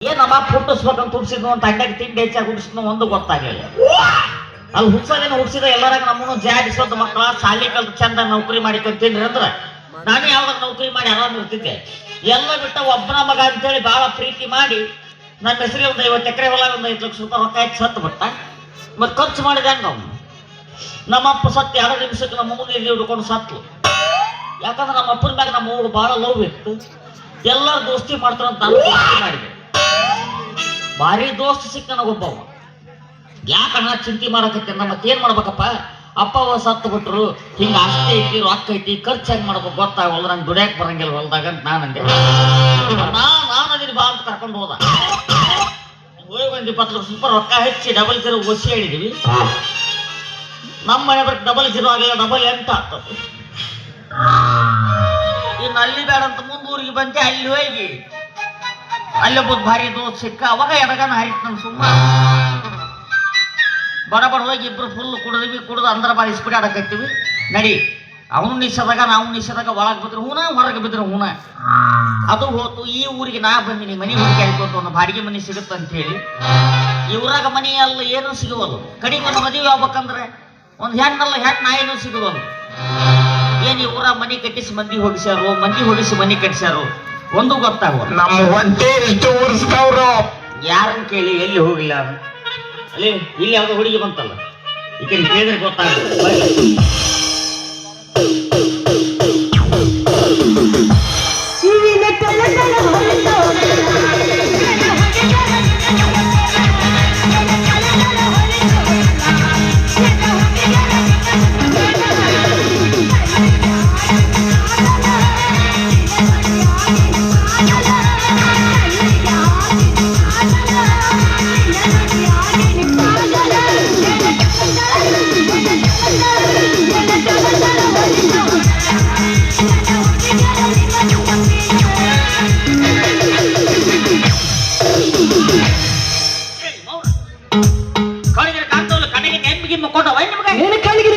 ಏನಮ್ಮ ಹುಟ್ಟಿಸ್ಬೇಕಂತ ಹುಡ್ಸಿದ್ನು ಅಂತ ಅಂಡಾಗ ತಿಂಡಿ ಹೆಚ್ಚಾಗಿ ಹುಡ್ಸಿದ್ನು ಒಂದು ಗೊತ್ತಾಗಲಿಲ್ಲ. ಅಲ್ಲಿ ಹುಡ್ಸೋದೇನು ಹುಡ್ಸಿದ ಎಲ್ಲರಾಗ ನಮ್ಮನ್ನು ಜಾಡಿಸೋದು ಮಕ್ಕಳ ಶಾಲೆ ಕಲ್ತು ಚಂದ ನೌಕರಿ ಮಾಡಿಕೊಂತೀನಿ ಅಂದ್ರೆ ನಾನು ಯಾವಾಗ ನೌಕರಿ ಮಾಡಿ ಆರಾಮ್ ಇರ್ತಿದ್ದೆ. ಎಲ್ಲ ಬಿಟ್ಟ ಒಬ್ಬನ ಮಗ ಅಂತೇಳಿ ಭಾಳ ಪ್ರೀತಿ ಮಾಡಿ ನನ್ನ ಹೆಸರಿಗೆ ಒಂದು 50 ಎಕರೆ ಹೊಲ ಒಂದು 5 ಲಕ್ಷ ರೂಪಾಯಿ ರೊಕ್ಕ ಹಾಕಿ ಸತ್ತು ಬಿಟ್ಟ. ಮತ್ತೆ ಖರ್ಚು ಮಾಡಿದೆ ಹಂಗ ಅವನು. ನಮ್ಮಪ್ಪ ಸತ್ತು 2 ನಿಮಿಷಕ್ಕೆ ನಮ್ಮ ಮೂಗಿಗೆ ಹಿಡ್ಕೊಂಡು ಸತ್ತು. ಯಾಕಂದ್ರೆ ನಮ್ಮ ಅಪ್ಪನ ಮ್ಯಾಗ ನಮ್ಮ ಮೂಗು ಭಾಳ ಲವ್ ಇತ್ತು. ಎಲ್ಲರೂ ದೋಸ್ತಿ ಮಾಡ್ತಾರಂತ ನಾನು ದೋಸ್ತಿ ಮಾಡಿದೆ. ಭಾರಿ ದೋಸ್ತ ಸಿಕ್ಕ ನನಗೊಬ್ಬವ. ಯಾಕಣ್ಣ ಚಿಂತೆ ಮಾಡಕತ್ತೆ ಮತ್ತೇನ್ ಮಾಡ್ಬೇಕಪ್ಪ, ಅಪ್ಪ ಅವ ಸತ್ತು ಬಿಟ್ರು, ಹಿಂಗ ಆಸ್ತಿ ಐತಿ ರೊಕ್ಕ ಐತಿ ಖರ್ಚು ಹೆಂಗ್ ಮಾಡ್ಬೇಕು ಗೊತ್ತಾಗಲ್ಲ, ನಂಗೆ ದುಡಿಯಾಕ ಬರಂಗಿಲ್ಲ ಹೊಲ್ದಾಗ ಅಂತ ನಾನು ಅಂದೆ. ನಾನು ಅದಿನ ಬಾ ಅಂತ ಕರ್ಕೊಂಡು ಹೋದ. ಹೋಗಿ ಒಂದು 20 ಲಕ್ಷ ರೂಪಾಯಿ ರೊಕ್ಕ ಹೆಚ್ಚಿ ಡಬಲ್ 0 ಒಸಿ ಹೇಳಿದೀವಿ. ನಮ್ಮ ಮನೆ ಬರೀ ಡಬಲ್ 0 ಆಗಿಲ್ಲ, ಡಬಲ್ 8 ಆಗ್ತದೆ. ಇನ್ನು ಅಲ್ಲಿ ಬೇಡ ಅಂತ ಮುಂದೂರಿಗೆ ಬಂದೆ. ಅಲ್ಲಿ ಹೋಗಿ ಅಲ್ಲೊಬ್ಬದು ಭಾರಿ ದೋಸ್ತ ಸಿಕ್ಕ. ಅವಾಗ ಎಡಗನ ಹರಿತ್ ನನ್ ಸುಮ್ಮ ಬಡ ಹೋಗಿ ಇಬ್ರು ಫುಲ್ ಕುಡಿದು ಅಂದ್ರ ಬಾರಿ ಸ್ಪೀಡ್ ಆಡಕತ್ತೀವಿ. ನಡಿ ಅವನು ನಿಷೇಧಾಗ ನಾವು ನಿಷೇಧಾಗ ಒಳಗೆ ಬಿದ್ರೆ ಹೂನ, ಹೊರಗೆ ಬಿದ್ರೆ ಹೂನ. ಅದು ಹೋತು. ಈ ಊರಿಗೆ ನಾ ಬಂದಿನಿ, ಮನೆ ಹುಡುಗಿ ಆಯ್ತು ಒಂದು ಬಾಡಿಗೆ ಮನೆ ಸಿಗುತ್ತೆ ಅಂತ ಹೇಳಿ. ಇವ್ರಾಗ ಮನೆ ಎಲ್ಲ ಏನೂ ಸಿಗುವಲ್ಲ. ಕಡಿಗೆ ಒಂದು ಮದುವೆ ಆಗ್ಬೇಕಂದ್ರೆ ಒಂದು ಹೆಣ್ಣಲ್ಲ ನಾಯಿನೂ ಸಿಗುವಲ್ಲ. ಏನ್ ಇವ್ರ ಮನೆ ಕಟ್ಟಿಸಿ ಮಂದಿ ಹೋಗಿಸ್ಯಾರು, ಮಂದಿ ಹೋಗಿಸಿ ಮನೆ ಕಟ್ಟಿಸ್ಯಾರು ಒಂದು ಗೊತ್ತಾಗುವ. ನಮ್ಮ ಹೊಟ್ಟೆ ಎಷ್ಟು ಉರ್ಸ್ತಾವ್ರು ಯಾರನ್ನ ಕೇಳಿ ಎಲ್ಲಿ ಹೋಗಿಲ್ಲ. ಅಲ್ಲಿ ಇಲ್ಲಿ ಯಾವ್ದೋ ಹುಡುಗಿ ಬಂತಲ್ಲ, ಈ ಕಡೆ ಕೇಳಿದ್ರೆ ಗೊತ್ತಾಗುತ್ತೆ.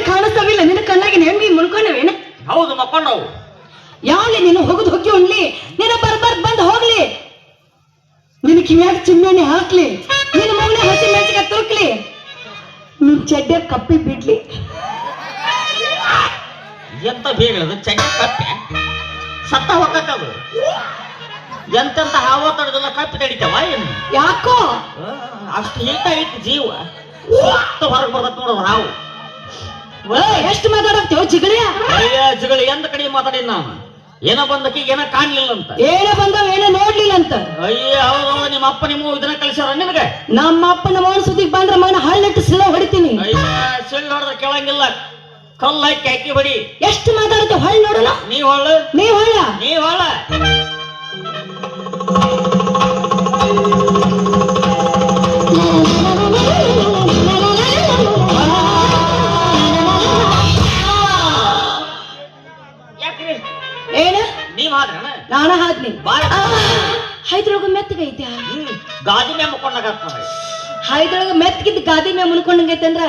ಕಾಣಿಸ್ತಾವಿಲ್ಲ ನಿನ್ನ ಕಣ್ಣಾಗಿ ನೆಮ್ಮದಿ ಮುನ್ಕೊಂಡವೇನ? ಹೌದು, ಮಕ್ಕೊಂಡವು. ಯಾವ್ಲಿ ನೀನು ಹೋಗುದು ಹೋಗಿ ಉಣ್ಲಿ, ನೀನು ಬಂದು ಹೋಗ್ಲಿ, ನಿನ್ನ ಕಿವಿಯಾಗ ಚಿಮ್ಮೆಣ್ಣೆ ಹಾಕ್ಲಿ, ನಿನ್ನ ಮಗನ ಹಸಿ ಮೆಣಸಿಗೆ ತುರುಕ್ಲಿ, ನಿನ್ ಚಡ್ಡ ಕಪ್ಪಿ ಬಿಡ್ಲಿ. ಎಂತ ಬೇಗಳದು ಚಡ್ಡ ಕಪ್ಪೆ ಸತ್ತ ಹೋಗಕ್ಕದು. ಎಂತೆಂತ ಹಾವ ತಡೆದಲ್ಲ ಕಪ್ಪಿ ತಡಿತಾವ ಏನು? ಯಾಕೋ ಅಷ್ಟು ಹಿತ ಐತಿ ಜೀವ. ಹೊರಗೆ ಬರ್ತತ್ ನೋಡೋದು ಹಾವು. ಎಷ್ಟು ಮಾತಾಡತ್ತೇವ ಜಿಗಳಿಯ? ಜಿಗಳಿ ಎಂದ ಕಡೆ ಮಾತಾಡಿ ನಾನು. ಏನೋ ಬಂದಕ್ಕೆ ಏನೋ ಕಾಣ್ಲಿಲ್ಲ ಅಂತ. ಏನ ಬಂದವ ಏನೋ ನೋಡ್ಲಿಲ್ಲ ಅಂತ. ಅಯ್ಯ ಹೌದು, ನಿಮ್ಮ ಅಪ್ಪ ನಿಮ್ಮ ಇದನ್ನ ಕಳಿಸ್ಯಾರ ನಿನಗೆ? ನಮ್ಮ ಅಪ್ಪನ ಮೋಹನ್ ಸುದ್ದಿಗೆ ಬಂದ್ರೆ ಮಗನ ಹಳ್ಳಿಟ್ಟು ಸಿಳ್ಳ ಹೊಡಿತೀನಿ. ಅಯ್ಯ ಸಿಳ್ಳು ಹೊಡೆದ್ರೆ ಕೇಳಂಗಿಲ್ಲ, ಕಲ್ಲು ಹಾಕಿ ಹೊಡಿ. ಎಷ್ಟು ಮಾತಾಡ್ತೇವ ಹಳ್ಳಿ ನೋಡೋಣ. ನೀವ್ ಹೊಳ್ಳು, ನೀವ್ ಹೊಳ್ಳ, ನೀವ್ ಹೊಳ್ಳ. ಏನ ನೀವ್ ಹಾದ್ರಣ? ನಾನ ಹಾದ್ನಿ. ಹೈದ್ರೊಳಗ ಮೆತ್ತಗೈತೆ. ಗಾದಿ ಮೇ ಮುಕ್ಕೊಂಡಾಗ ಹೈದ್ರೊಳಗ ಮೆತ್ತಗಿದ್ದ ಗಾದಿ ಮೇ ಮುನ್ಕೊಂಡಂಗೈತೆ ಅಂದ್ರ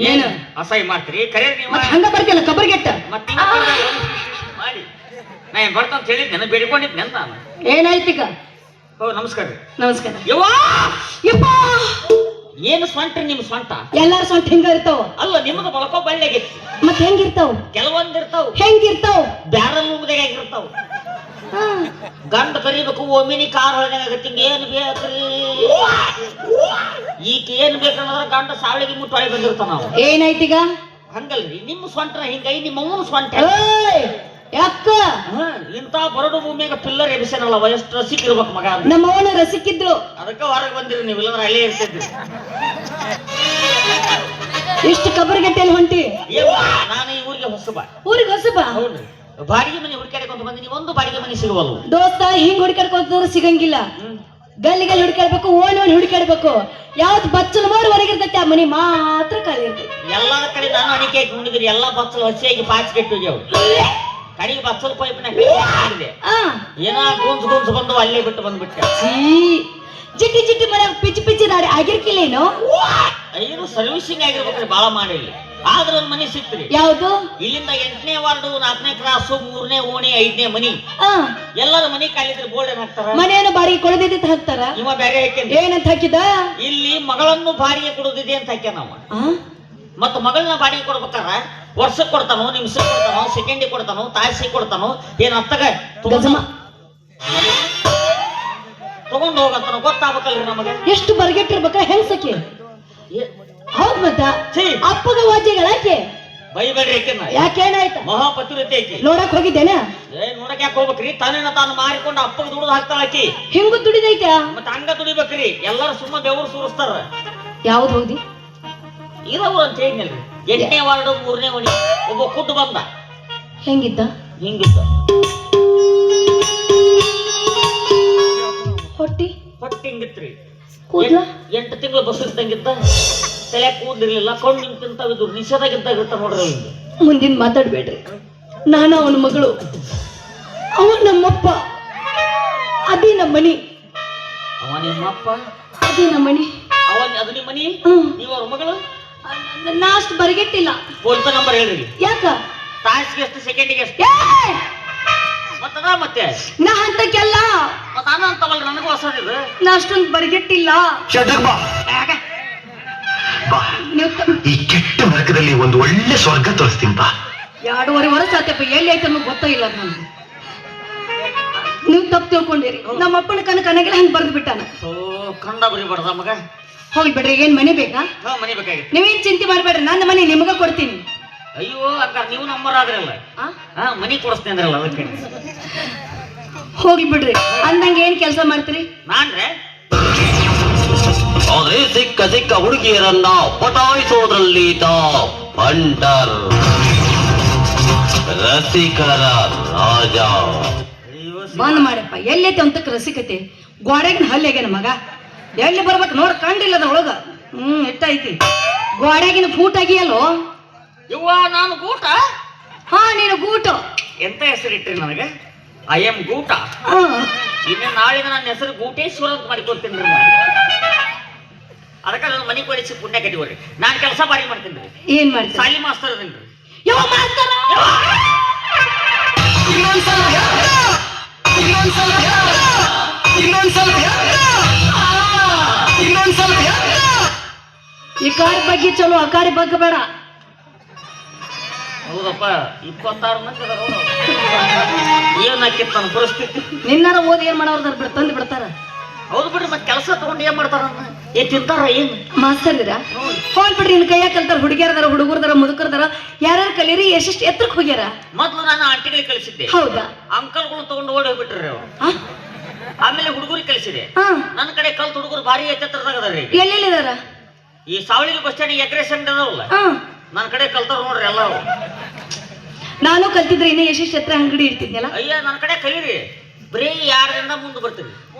ಏನು ಅಸಹ್ಯ ಮಾಡ್ತೀರಿ? ಕರೆ ನೀವು ಹಂಗ ಬರ್ತಿಲ್ಲ ಕಬರ್ಗೆಟ್ಟ. ಮತ್ತೆ ಮಾಡಿ ನಾ ಏನ್ ಬರ್ತ ಅಂತ ಹೇಳಿದ್ನೆ, ಬೇಡಿಕೊಂಡಿದ್ನೆ ಅಂತ ನಾನು. ಏನಾಯ್ತೀಗ? ಹೋ ನಮಸ್ಕಾರ. ನಮಸ್ಕಾರ. ಯವ್ವಾ ಯಪ್ಪ ಏನು ಸ್ವಂಟ್ರಿ ನಿಮ್ ಸ್ವಂಟ? ಎಲ್ಲಾರ ಸ್ವಂಟ ಹಿಂಗ ಇರ್ತಾವ. ಅಲ್ಲ ನಿಮ್ಮದು ಬಳಕೋ ಬಳ್ಳಿಯಾಗೈತಿ. ಮತ್ ಹೆಂಗಿರ್ತಾವ? ಕೆಲವೊಂದ್ ಇರ್ತಾವ ಹೆಂಗಿರ್ತಾವ? ಬ್ಯಾರಲ್ ಮುಗ್ದಾಗಿರ್ತಾವ. ಗಂಡ ಕರಿಬೇಕು ಒಮ್ಮಿನಿ ಕಾರ್ ಹೊಳೆದಾಗತ್ತಿ. ಏನ್ ಬೇಕ್ರಿ ಈಗ ಏನ್ ಬೇಕಂದ್ರೆ ಗಂಡ ಸಾವಳಿಗೆ ಮುಟ್ಟೊಳಗೆ ಬಂದಿರ್ತಾವ. ನಾವು ಏನಾಯ್ತೀಗ? ಹಂಗಲ್ರಿ ನಿಮ್ಮ ಸ್ವಂಟ್ರ ಹಿಂಗೈ, ನಿಮ್ಮ ಅವನು ಸ್ವಂಟ. ಯಾಕ ಇಂತ ಬರಡು ಭೂಮಿಯಾಗ ಪಿಲ್ಲರ್ ಎಬಿಸನಲ್ಲ, ಎಷ್ಟು ರಸಿಕ್ ಇರ್ಬೇಕು ಮಗ. ನಮ್ಮ ಅವನ ರಸಿಕಿದ್ರು, ಅದಕ್ಕೆ ಹೊರಗೆ ಬಂದಿರಿ ನೀವು, ಇಲ್ಲಂದ್ರೆ ಅಲ್ಲೇ ಇರ್ತಿದ್ರಿ. ಇಷ್ಟು ಕಬರ್ಗೆಟ್ಟೆಯಲ್ಲಿ ಹೊಂಟಿ? ನಾನು ಈ ಊರಿಗೆ ಹೊಸಬ. ಊರಿಗೆ ಹೊಸಬ? ಹೌದು. ಬಾಡಿಗೆ ಮನೆ ಹುಡುಕಾಡಿಕೊಂಡು ಬಂದಿನಿ, ಒಂದು ಬಾಡಿಗೆ ಮನೆ ಸಿಗುವಲ್ವು. ದೋಸ್ತ ಹಿಂಗ್ ಹುಡುಕಾಡ್ಕೊಂಡ್ರೆ ಸಿಗಂಗಿಲ್ಲ. ಗಲ್ಲಿ ಹುಡುಕಾಡ್ಬೇಕು ಓಣಿ ಹುಡುಕಾಡ್ಬೇಕು ಯಾವ್ದು ಬಚ್ಚಲು ಮಾಡಿ ಹೊರಗಿರ್ತೈತಿ ಆ ಮನಿ ಮಾತ್ರ ಖಾಲಿ ಇರ್ತೈತಿ. ಎಲ್ಲದ ಕಡೆ ನಾನು ಅಣಿಕೆ ಹಾಕಿ ಉಣಿದ್ರಿ ಎಲ್ಲಾ ಬಚ್ಚಲು ಹಸಿಯಾಗಿ ಪಾಚಿ ಕೆಟ್ಟೋಗ್ಯಾವ. ಕಡೆಗೆ ಬಚ್ಚಲು ಪೈಪ್ನ ಹಾಕಿದೆ ಏನೋ ಗುಂಜು ಬಂದು ಅಲ್ಲೇ ಬಿಟ್ಟು ಬಂದ್ಬಿಟ್ಟೆ. ಜಿಟ್ಟಿ ಜಿಟ್ಟಿ ಮನೆ ಪಿಚ್ಚಿ ಪಿಚ್ಚಿ ದಾಡಿ ಆಗಿರ್ಕಿಲ್ಲೇನು? ಏನು ಸರ್ವಿಸಿಂಗ್ ಆಗಿರ್ಬೇಕ್ರಿ ಬಾಳ ಮಾಡಿ. ಆದ್ರ ಒಂದ್ ಮನಿ ಸಿಕ್ತ್ರಿ. ಯಾವ್ದು? ಇಲ್ಲಿಂದ 8ನೇ ವಾರ್ಡು 4ನೇ ಕ್ರಾಸು 3ನೇ ಓಣಿ 5ನೇ ಮನಿ ಎಲ್ಲರ ಮನಿ ಕಾಲಿದ್ರೆ ಬೋರ್ಡ್ ಏನ್ ಹಾಕ್ತಾರ? ಮನೆಯನ್ನು ಬಾಡಿಗೆ ಕೊಡದಿದ್ದ ಹಾಕ್ತಾರ. ಇವ ಬೇರೆ ಹಾಕ್ಯಾನ. ಏನಂತ ಹಾಕಿದ? ಇಲ್ಲಿ ಮಗಳನ್ನು ಬಾಡಿಗೆ ಕೊಡೋದಿದೆ ಅಂತ ಹಾಕ್ಯಾನ ಅವ. ಮತ್ತ ಮಗಳನ್ನ ಬಾಡಿಗೆ ಕೊಡ್ಬೇಕಾರ ವರ್ಷಕ್ಕೆ ಕೊಡ್ತಾನೋ, ನಿಮಿಷಕ್ಕೆ ಕೊಡ್ತಾನೋ, ಸೆಕೆಂಡಿಗೆ ಕೊಡ್ತಾನೋ, ತಾಸಿಗೆ ಕೊಡ್ತಾನೋ, ಏನ್ ಅತ್ತಗ ತಗೊಂಡು ಹೋಗಂತಾನೋ ಗೊತ್ತಾಗ್ಬೇಕಲ್ರಿ ನಮಗೆ. ಎಷ್ಟು ಬರ್ಗೆಟ್ಟಿರ್ಬೇಕ ಹೆಂಗ್ಸಕ್ಕೆ? ಹೌದ್ ಮತ್ತ ಅಪ್ಪಗ ವಾದ್ಯಗಳಾಕೆ ಬೈಬೇಡ್ರಿ. ಯಾಕೇನಾಯ್ತ? ಮಹಾಪತಿವ್ರತೆ ಆಕಿ. ನೋಡಕ್ ಹೋಗಿದ್ದೇನ? ನೋಡಕ್ ಯಾಕೆ ಹೋಗ್ಬೇಕ್ರಿ? ತಾನೇನ ತಾನು ಮಾರಿಕೊಂಡು ಅಪ್ಪಗ ದುಡ್ದು ಹಾಕ್ತಾಳ ಆಕಿ. ಹಿಂಗು ದುಡಿದೈತ? ಮತ್ತ ಹಂಗ ದುಡಿಬೇಕ್ರಿ. ಎಲ್ಲಾರು ಸುಮ್ಮ ಬೆವರು ಸುರಿಸ್ತಾರ. ಯಾವ್ದು ಹೋಗಿ ಇರವ್ರು ಅಂತ ಹೇಳಿದ್ನಲ್ರಿ. 8ನೇ ವಾರ್ಡು 3ನೇ ಓಣಿ ಒಬ್ಬ ಕುಟ್ಟು ಬಂದ. ಹೆಂಗಿದ್ದ? ಹಿಂಗಿದ್ದ. ಹೊಟ್ಟಿ ಹಿಂಗಿತ್ರಿ. ಕೂದ್ಲ 8 ತಿಂಗಳು ಬಸ್ ಇದ್ದಂಗಿದ್ದ. ತಲೆ ಕೂದಿರ್ಲಿಲ್ಲ. ಕಣ್ಣು ನಿಂತಿಂತಾವಿದ್ದು ನಿಷೇಧಾಗಿದ್ದಾಗ ಇರ್ತ ನೋಡ್ರಿ. ಅವ್ನಿಗೆ ಮುಂದಿನ ಮಾತಾಡ್ಬೇಡ್ರಿ. ನಾನು ಅವನ ಮಗಳು, ಅವ ನಮ್ಮಪ್ಪ, ಅದೇ ನಮ್ಮ ಮನಿ. ಅವ ನಿಮ್ಮಪ್ಪ, ಅದೇ ನಮ್ಮ ಮನಿ. ಅದು ನಿಮ್ಮ ಮನಿ, ನೀವು ಅವ್ರ ಮಗಳು. ನಾ ಅಷ್ಟು ಬರಿಗೆಟ್ಟಿಲ್ಲ. ಫೋನ್ ಪೇ ನಂಬರ್ ಹೇಳ್ರಿ. ಯಾಕ? ತಾಸಿಗೆ ಎಷ್ಟು, ಸೆಕೆಂಡಿಗೆ ಎಷ್ಟು? ಮತ್ತದ ಮತ್ತೆ ನಾ ಅಂತಕ್ಕೆಲ್ಲ ಮತ್ತ ನಾನು ಅಂತವಲ್ರಿ. ನನಗೂ ಹೊಸದಿದು. ನಾ ಅಷ್ಟೊಂದು ಬರಿಗೆಟ್ಟಿಲ್ಲ. ಈ ಕೆಟ್ಟ ನರಕದಲ್ಲಿ ಒಂದು ಒಳ್ಳೆ ಸ್ವರ್ಗ ತೋರಿಸ್ತೀನಿ ಬಾ. 2.5 ವರ್ಷ ಆತಪ್ಪ. ಎಲ್ಲಿ ಐತೆ ಅನ್ನೋದು ಗೊತ್ತಾಗಿಲ್ಲ ನನಗೆ. ನೀವು ತಪ್ಪು ತಿಳ್ಕೊಂಡಿರಿ. ನಮ್ಮ ಅಪ್ಪನ ಕನಗಿಲ್ಲ ಹಂಗೆ ಬರೆದು ಬಿಟ್ಟಾನ. ಕಂಡ ಬರಿಬಾರ್ದ ಮಗ. ಹೋಗಿ ಬಿಡ್ರಿ. ಏನ್ ಮನೆ ಬೇಕಾ? ಮನೆ ಬೇಕಾಗಿತ್ತು. ನೀವೇನ್ ಚಿಂತೆ ಮಾಡ್ಬೇಡ್ರಿ. ನನ್ನ ಮನೆ ನಿಮಗ ಕೊಡ್ತೀನಿ. ಅಯ್ಯೋ ಅಕ್ಕ, ನೀವು ನಮ್ಮರಾದ್ರಲ್ಲ. ಮನಿ ಕೊಡಿಸ್ತೇನೆ ಅಂದ್ರಲ್ಲ, ಅದಕ್ಕೆ. ಹೋಗಿ ಬಿಡ್ರಿ. ಅಂದಂಗೆ ಏನ್ ಕೆಲಸ ಮಾಡ್ತೀರಿ? ನಾನ್ರೆ ಆದ್ರೆ ಸಿಕ್ಕ ಸಿಕ್ಕ ಹುಡುಗಿಯರನ್ನ ಪಟಾಯಿಸೋದ್ರಲ್ಲಿ ಪಂಡರ್ ರಸಿಕರ ರಾಜ. ಬಂದ್ ಮಾಡಪ್ಪ. ಎಲ್ಲೈತೆ ಅಂತಕ್ ರಸಿಕತೆ? ಗೋಡೆಗಿನ ಹಲ್ಲೆಗೇನ ಮಗ? ಎಲ್ಲಿ ಬರ್ಬೇಕು ನೋಡ್, ಕಂಡಿಲ್ಲ ಅದ್ರೊಳಗ. ಎಷ್ಟೈತಿ ಗೋಡೆಗಿನ ಫೂಟ್ ಆಗಿಯಲ್ಲೋ. ಇವ್ವ ನಾನು ಗೂಟ. ನೀನು ಗೂಟ. ಎಂತ ಹೆಸರಿಟ್ರಿ ನನಗೆ? ಐ ಎಂ ಗೂಟ. ಇನ್ನು ನಾಳೆಗೆ ನನ್ನ ಹೆಸರು ಗೂಟೇಶ್ವರ ಅಂತ ಮಾಡಿಕೊಡ್ತೀನಿ. ಅದಕ್ಕೆ ನನ್ನ ಮನೆ ಕೊಡಿಸಿ ಪುಣ್ಯ ಕಟ್ಟಿವ್ರಿ. ನಾನು ಕೆಲಸ ಬಾರಿ ಮಾಡ್ತೀನಿ. ಏನ್ ಮಾಡ್ತೀನಿ? ಸಾಲಿ ಮಾಸ್ತರ್ ಅದೇನ್ರಿ. ಈ ಕಾರ್ ಬಗ್ಗೆ ಚಲೋ, ಆ ಕಾರಿ ಬಗ್ಗೆ ಬೇಡ. ಹೌದಪ್ಪ, 26 ಮಂದಿ ಅದಾರ. ಏನಾಕಿತ್ತು ನನ್ನ ಪರಿಸ್ಥಿತಿ? ನಿನ್ನಾರ ಓದಿ ಏನ್ ಮಾಡೋರ್ ತಂದು ಬಿಡ್ತಾರ. ಹೌದು ಬಿಡ್ರಿ. ಮತ್ತೆ ಕೆಲಸ ತಗೊಂಡು ಏನ್ ಮಾಡ್ತಾರ? ತಿಂತಾರ ಏನ್? ಮಾಸ್ತರ್ ಇರ ಹೋಗ್ಬಿಡ್ರಿ. ಇನ್ ಕೈಯಾಗ ಕಲ್ತಾರ. ಹುಡುಗಿಯರದಾರ, ಹುಡುಗರದಾರ, ಮುದುಕರದಾರ. ಯಾರ್ಯಾರು ಕಲೀರಿ? ಎಷ್ಟೆಷ್ಟು ಎತ್ತರಕ್ಕೆ ಹೋಗ್ಯಾರ? ಮೊದ್ಲು ನಾನು ಆಂಟಿಗಳಿಗೆ ಕಳಿಸಿದ್ದೆ. ಹೌದಾ? ಅಂಕಲ್ಗಳು ತಗೊಂಡು ಓಡಿ ಹೋಗ್ಬಿಟ್ರಿ ಅವ್ರು. ಆಮೇಲೆ ಹುಡುಗರಿಗೆ ಕಳಿಸಿದೆ. ನನ್ನ ಕಡೆ ಕಲ್ತು ಹುಡುಗರು ಭಾರಿ ಎತ್ತರದಾಗ ಅದಾರ. ಎಲ್ಲೆಲ್ಲಿದಾರ? ಈ ಸಾವಳಿಗೆ ಬಸ್ ಸ್ಟ್ಯಾಂಡ್ ಎಗ್ರೆಸ್ ಅಂಗಡಿ ಅದಾವಲ್ಲ, ನನ್ನ ಕಡೆ ಕಲ್ತಾರ ನೋಡ್ರಿ ಎಲ್ಲ. ನಾನು ಕಲ್ತಿದ್ರೆ ಇನ್ನೂ ಎಷ್ಟೆಷ್ಟು ಎತ್ತರ ಅಂಗಡಿ ಇರ್ತಿದ್ನಲ್ಲ. ಅಯ್ಯ, ನನ್ನ ಕಡೆ ಕಲೀರಿ. ಬರೀ 2 ದಿನ ಮುಂದೆ ಬರ್ತೀವಿ.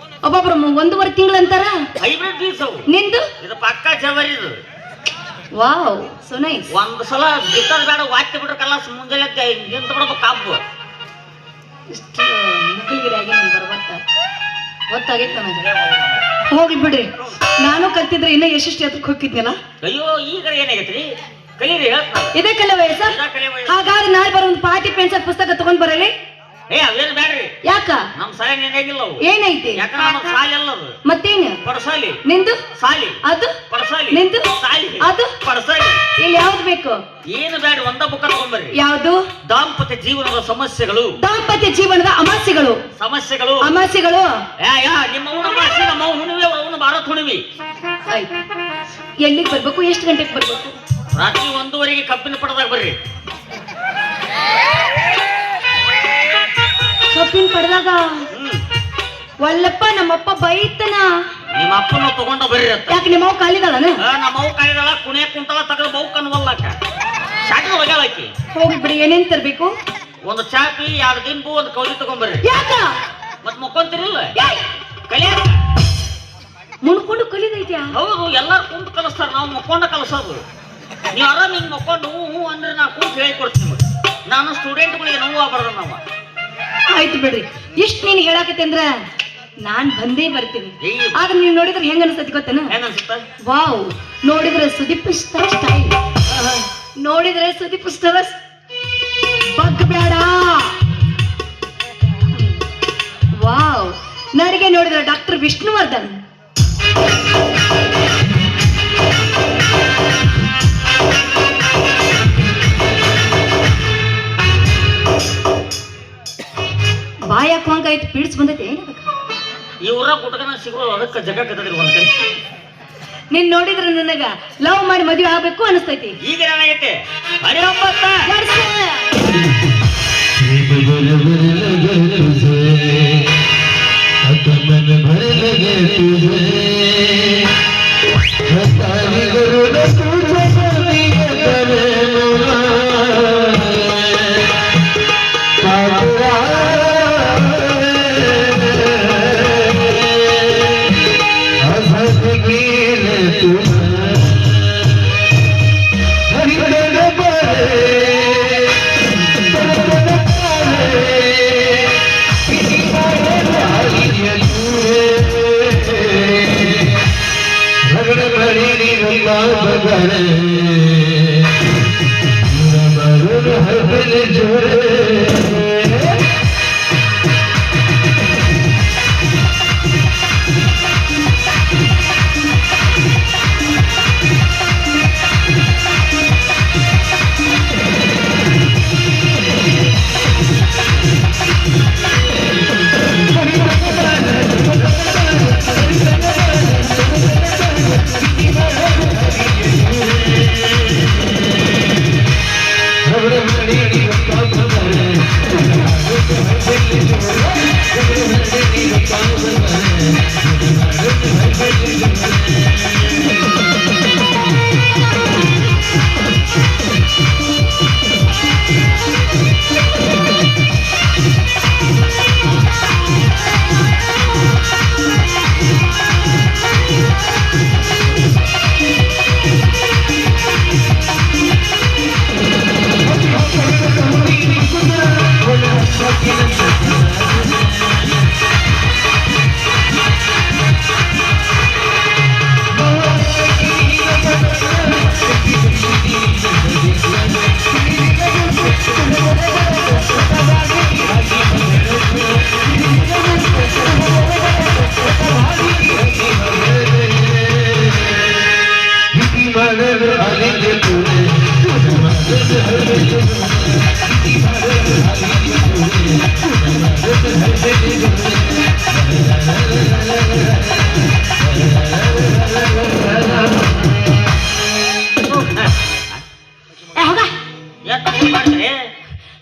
ಒಬ್ಬೊಬ್ರು 1.5 ತಿಂಗಳು ಅಂತಾರ. ಹೈಬ್ರಿಡ್ ಬೀಸ್ ಅವು. ನಿಂದು ಇದು ಪಕ್ಕ ಜವರಿ. ಇದು ವಾವ್, ಸೋ ನೈಸ್. ಒಂದ್ ಸಲ ಬಿತ್ತದ ಬೇಡ, ವಾಕ್ಯ ಬಿಟ್ರೆ ಕಲ್ಲ ಮುಂಜಾನೆ ನಿಂತು ಬಿಡ್ಬೇಕು ಕಾಬು. ಇಷ್ಟು ಮುಗಿಲಿಗಿರಾಗಿ ನೀನು ಬರ್ಬತ್ತ ಗೊತ್ತಾಗೈತೆ ನನಗೆ. ಹೋಗ್ಲಿ ಬಿಡ್ರಿ. ನಾನು ಕಲ್ತಿದ್ರೆ ಇನ್ನೂ ಎಷ್ಟೆಷ್ಟು ಎತ್ತರಕ್ಕೆ ಹೋಗಿದ್ನಲ್ಲ. ಅಯ್ಯೋ, ಈಗ ಏನಾಗೈತ್ರಿ? ಕಲೀರಿ, ಹೇಳ್ತಾರ. ಇದೇ ಕಲೆ ವಯಸ್ಸ. ಹಾಗಾದ್ರೆ ನಾಳೆ ಬರೋ ಒಂದು ಪಾಟಿ ಪೆನ್ಸಿಲ್ ಪುಸ್ತಕ ತಗೊಂಡ್ ಬರಲಿ. ಅವೇನು ಬೇಡ್ರಿ. ಯಾಕ? ನಮ್ ಸಾಲಿ ನೆನೆಗಿಲ್ಲ ಅವು. ಏನೈತಿ? ಯಾಕಂದ್ರೆ ನಮ್ಮ ಸಾಲಿ ಅಲ್ಲದು. ಮತ್ತೇನು? ಪಡಸಾಲಿ. ನಿಂದು ಸಾಲಿ. ಅದು ಪಡಸಾಲಿ. ನಿಂದು ಸಾಲಿ. ಅದು ಪಡಸಾಲಿ. ಇಲ್ಲಿ ಯಾವ್ದು ಬೇಕು? ಏನು ಬೇಡ, ಒಂದ ಬುಕ್ಕ ತಗೊಂಡ್ಬರ್ರಿ. ಯಾವ್ದು? ದಾಂಪತ್ಯ ಜೀವನದ ಸಮಸ್ಯೆಗಳು. ದಾಂಪತ್ಯ ಜೀವನದ ಅಮಾಸ್ಯೆಗಳು. ಸಮಸ್ಯೆಗಳು. ಅಮಾಸ್ಯೆಗಳು. ನಿಮ್ಮ ಅವನ ಮಾಸಿ, ನಮ್ಮ ಹುಣಿವಿ, ಅವನ ಭಾರತ್ ಹುಣಿವಿ. ಆಯ್ತು. ಎಲ್ಲಿಗೆ ಬರ್ಬೇಕು? ಎಷ್ಟು ಗಂಟೆಗೆ ಬರ್ಬೇಕು? ರಾತ್ರಿ 1:30ಗೆ ಕಬ್ಬಿನ ಪಡದಾಗ ಬರ್ರಿ. ಕಬ್ಬಿನ ಪಡೆದಾಗ ಒಲ್ಲಪ್ಪ, ನಮ್ಮಪ್ಪ ಬೈತನ. ನಿಮ್ಮ ಅಪ್ಪನ ತಗೊಂಡ ಬರ್ರಿ ಅಂತ. ಯಾಕೆ ನಿಮ್ಮ ಅವ್ ಕಾಲಿದಾಳನ? ನಮ್ಮವ್ ಕಾಯ್ದಾಳ, ಕುಣಿಯ ಕುಂತಳ ತಗದು ಬೌಕ್ ಅನ್ನವಲ್ಲಾಕ ಶಾಟಿ ಒಗ್ಯಾಳಕಿ. ಹೋಗಿ ಬಿಡಿ. ಏನೇನ್ ತರ್ಬೇಕು? ಒಂದು ಚಾಪಿ, 2 ದಿಂಬು, ಒಂದು ಕೌಲಿ ತಗೊಂಡ್ಬರ್ರಿ. ಯಾಕ? ಮತ್ ಮುಕ್ಕೊಂತಿರಿಲ್ಲ ಕಲಿಯಾಕ. ಮುನ್ಕೊಂಡು ಕಲಿದೈತ್ಯಾ? ಹೌದು, ಎಲ್ಲಾರು ಕುಂತು ಕಲಿಸ್ತಾರ, ನಾವು ಮಕ್ಕೊಂಡ ಕಲಿಸೋದು. ನೀವು ಆರಾಮ್ ಹಿಂಗ್ ಮಕ್ಕೊಂಡು ಹೂ ಅಂದ್ರೆ ನಾ ಕುಂತು ಹೇಳಿಕೊಡ್ತೀನಿ ನಿಮಗೆ. ನಾನು ಸ್ಟೂಡೆಂಟ್ಗಳಿಗೆ ನೋವು ಆಗ್ಬಾರ್ದು ನಾವು. ಆಯ್ತು ಬಿಡ್ರಿ, ಇಷ್ಟ ನೀನ್ ಹೇಳಾಕತ್ತೆ ಅಂದ್ರ ನಾನ್ ಬಂದೇ ಬರ್ತೀನಿ. ಆಗ ನೀನ್ ನೋಡಿದ್ರೆ ಹೆಂಗ ಅನ್ಸತಿ ಗೊತ್ತೇನ? ಏನ್ ಅನ್ಸುತ್ತ? ವಾವ್, ನೋಡಿದ್ರೆ ಸುದೀಪ್ ಸ್ಟಾರ್ ಸ್ಟೈಲ್, ನೋಡಿದ್ರೆ ಸುದೀಪ್ ಸ್ಟಾರ್ ಬಗ್ ಬೇಡ. ವಾವ್, ನನಗೆ ನೋಡಿದ್ರೆ ಡಾಕ್ಟರ್ ವಿಷ್ಣುವರ್ಧನ್. ಬಾಯಾಕ ಹಂಗಾಯ್ತು, ಪೀಡ್ಸ್ ಬಂದೈತೆ ಏನದಕ್ಕೆ? ಇವ್ರ ಗುಟ್ಕನ ಸಿಗೋದು ಅದಕ್ಕೆ ಜಗ ಕತ್ತದ್ರಿ ಒಂದ್ ಕೈ. ನೀನ್ ನೋಡಿದ್ರೆ ನನಗ ಲವ್ ಮಾಡಿ ಮದುವೆ ಆಗ್ಬೇಕು ಅನಿಸ್ತೈತಿ. ಈಗ ಏನಾಗೈತೆ? ಬರೀ 9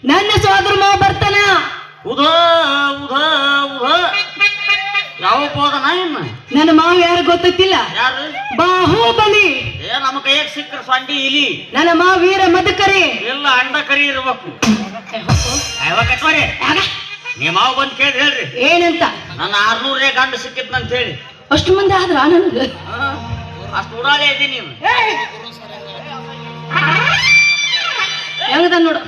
ನನ್ನ ಸೋದರ ಮಾವ ಬರ್ತಾನ. ಉಧೋ ಉಧೋ ಉಧೋ ಯಾವ ಹೋದನ ಇನ್ನ? ನನ್ನ ಮಾವ ಯಾರು ಗೊತ್ತಿಲ್ಲ? ಯಾರು? ಬಾಹುಬಲಿ. ನಮ್ಮ ಕೈಯಾಗ ಸಿಕ್ಕರ ಸೊಂಡಿ ಇಲಿ. ನನ್ನ ಮಾವ ವೀರ ಮದಕರಿ. ಎಲ್ಲ ಅಂಡ ಕರಿ ಇರ್ಬೇಕು. ನೀ ಮಾವು ಬಂದ್ ಕೇಳಿ ಹೇಳ್ರಿ ಏನಂತ? ನನ್ನ 600 ಗಂಡು ಸಿಕ್ಕಿದ್ನಂತ ಹೇಳಿ. ಅಷ್ಟು ಮಂದಿ ಆದ್ರ ನನಗ ಅಷ್ಟು ಉಡಾಳೆ ಇದ್ದೀನಿ ನೀನು. ಹೆಂಗದ ನೋಡು.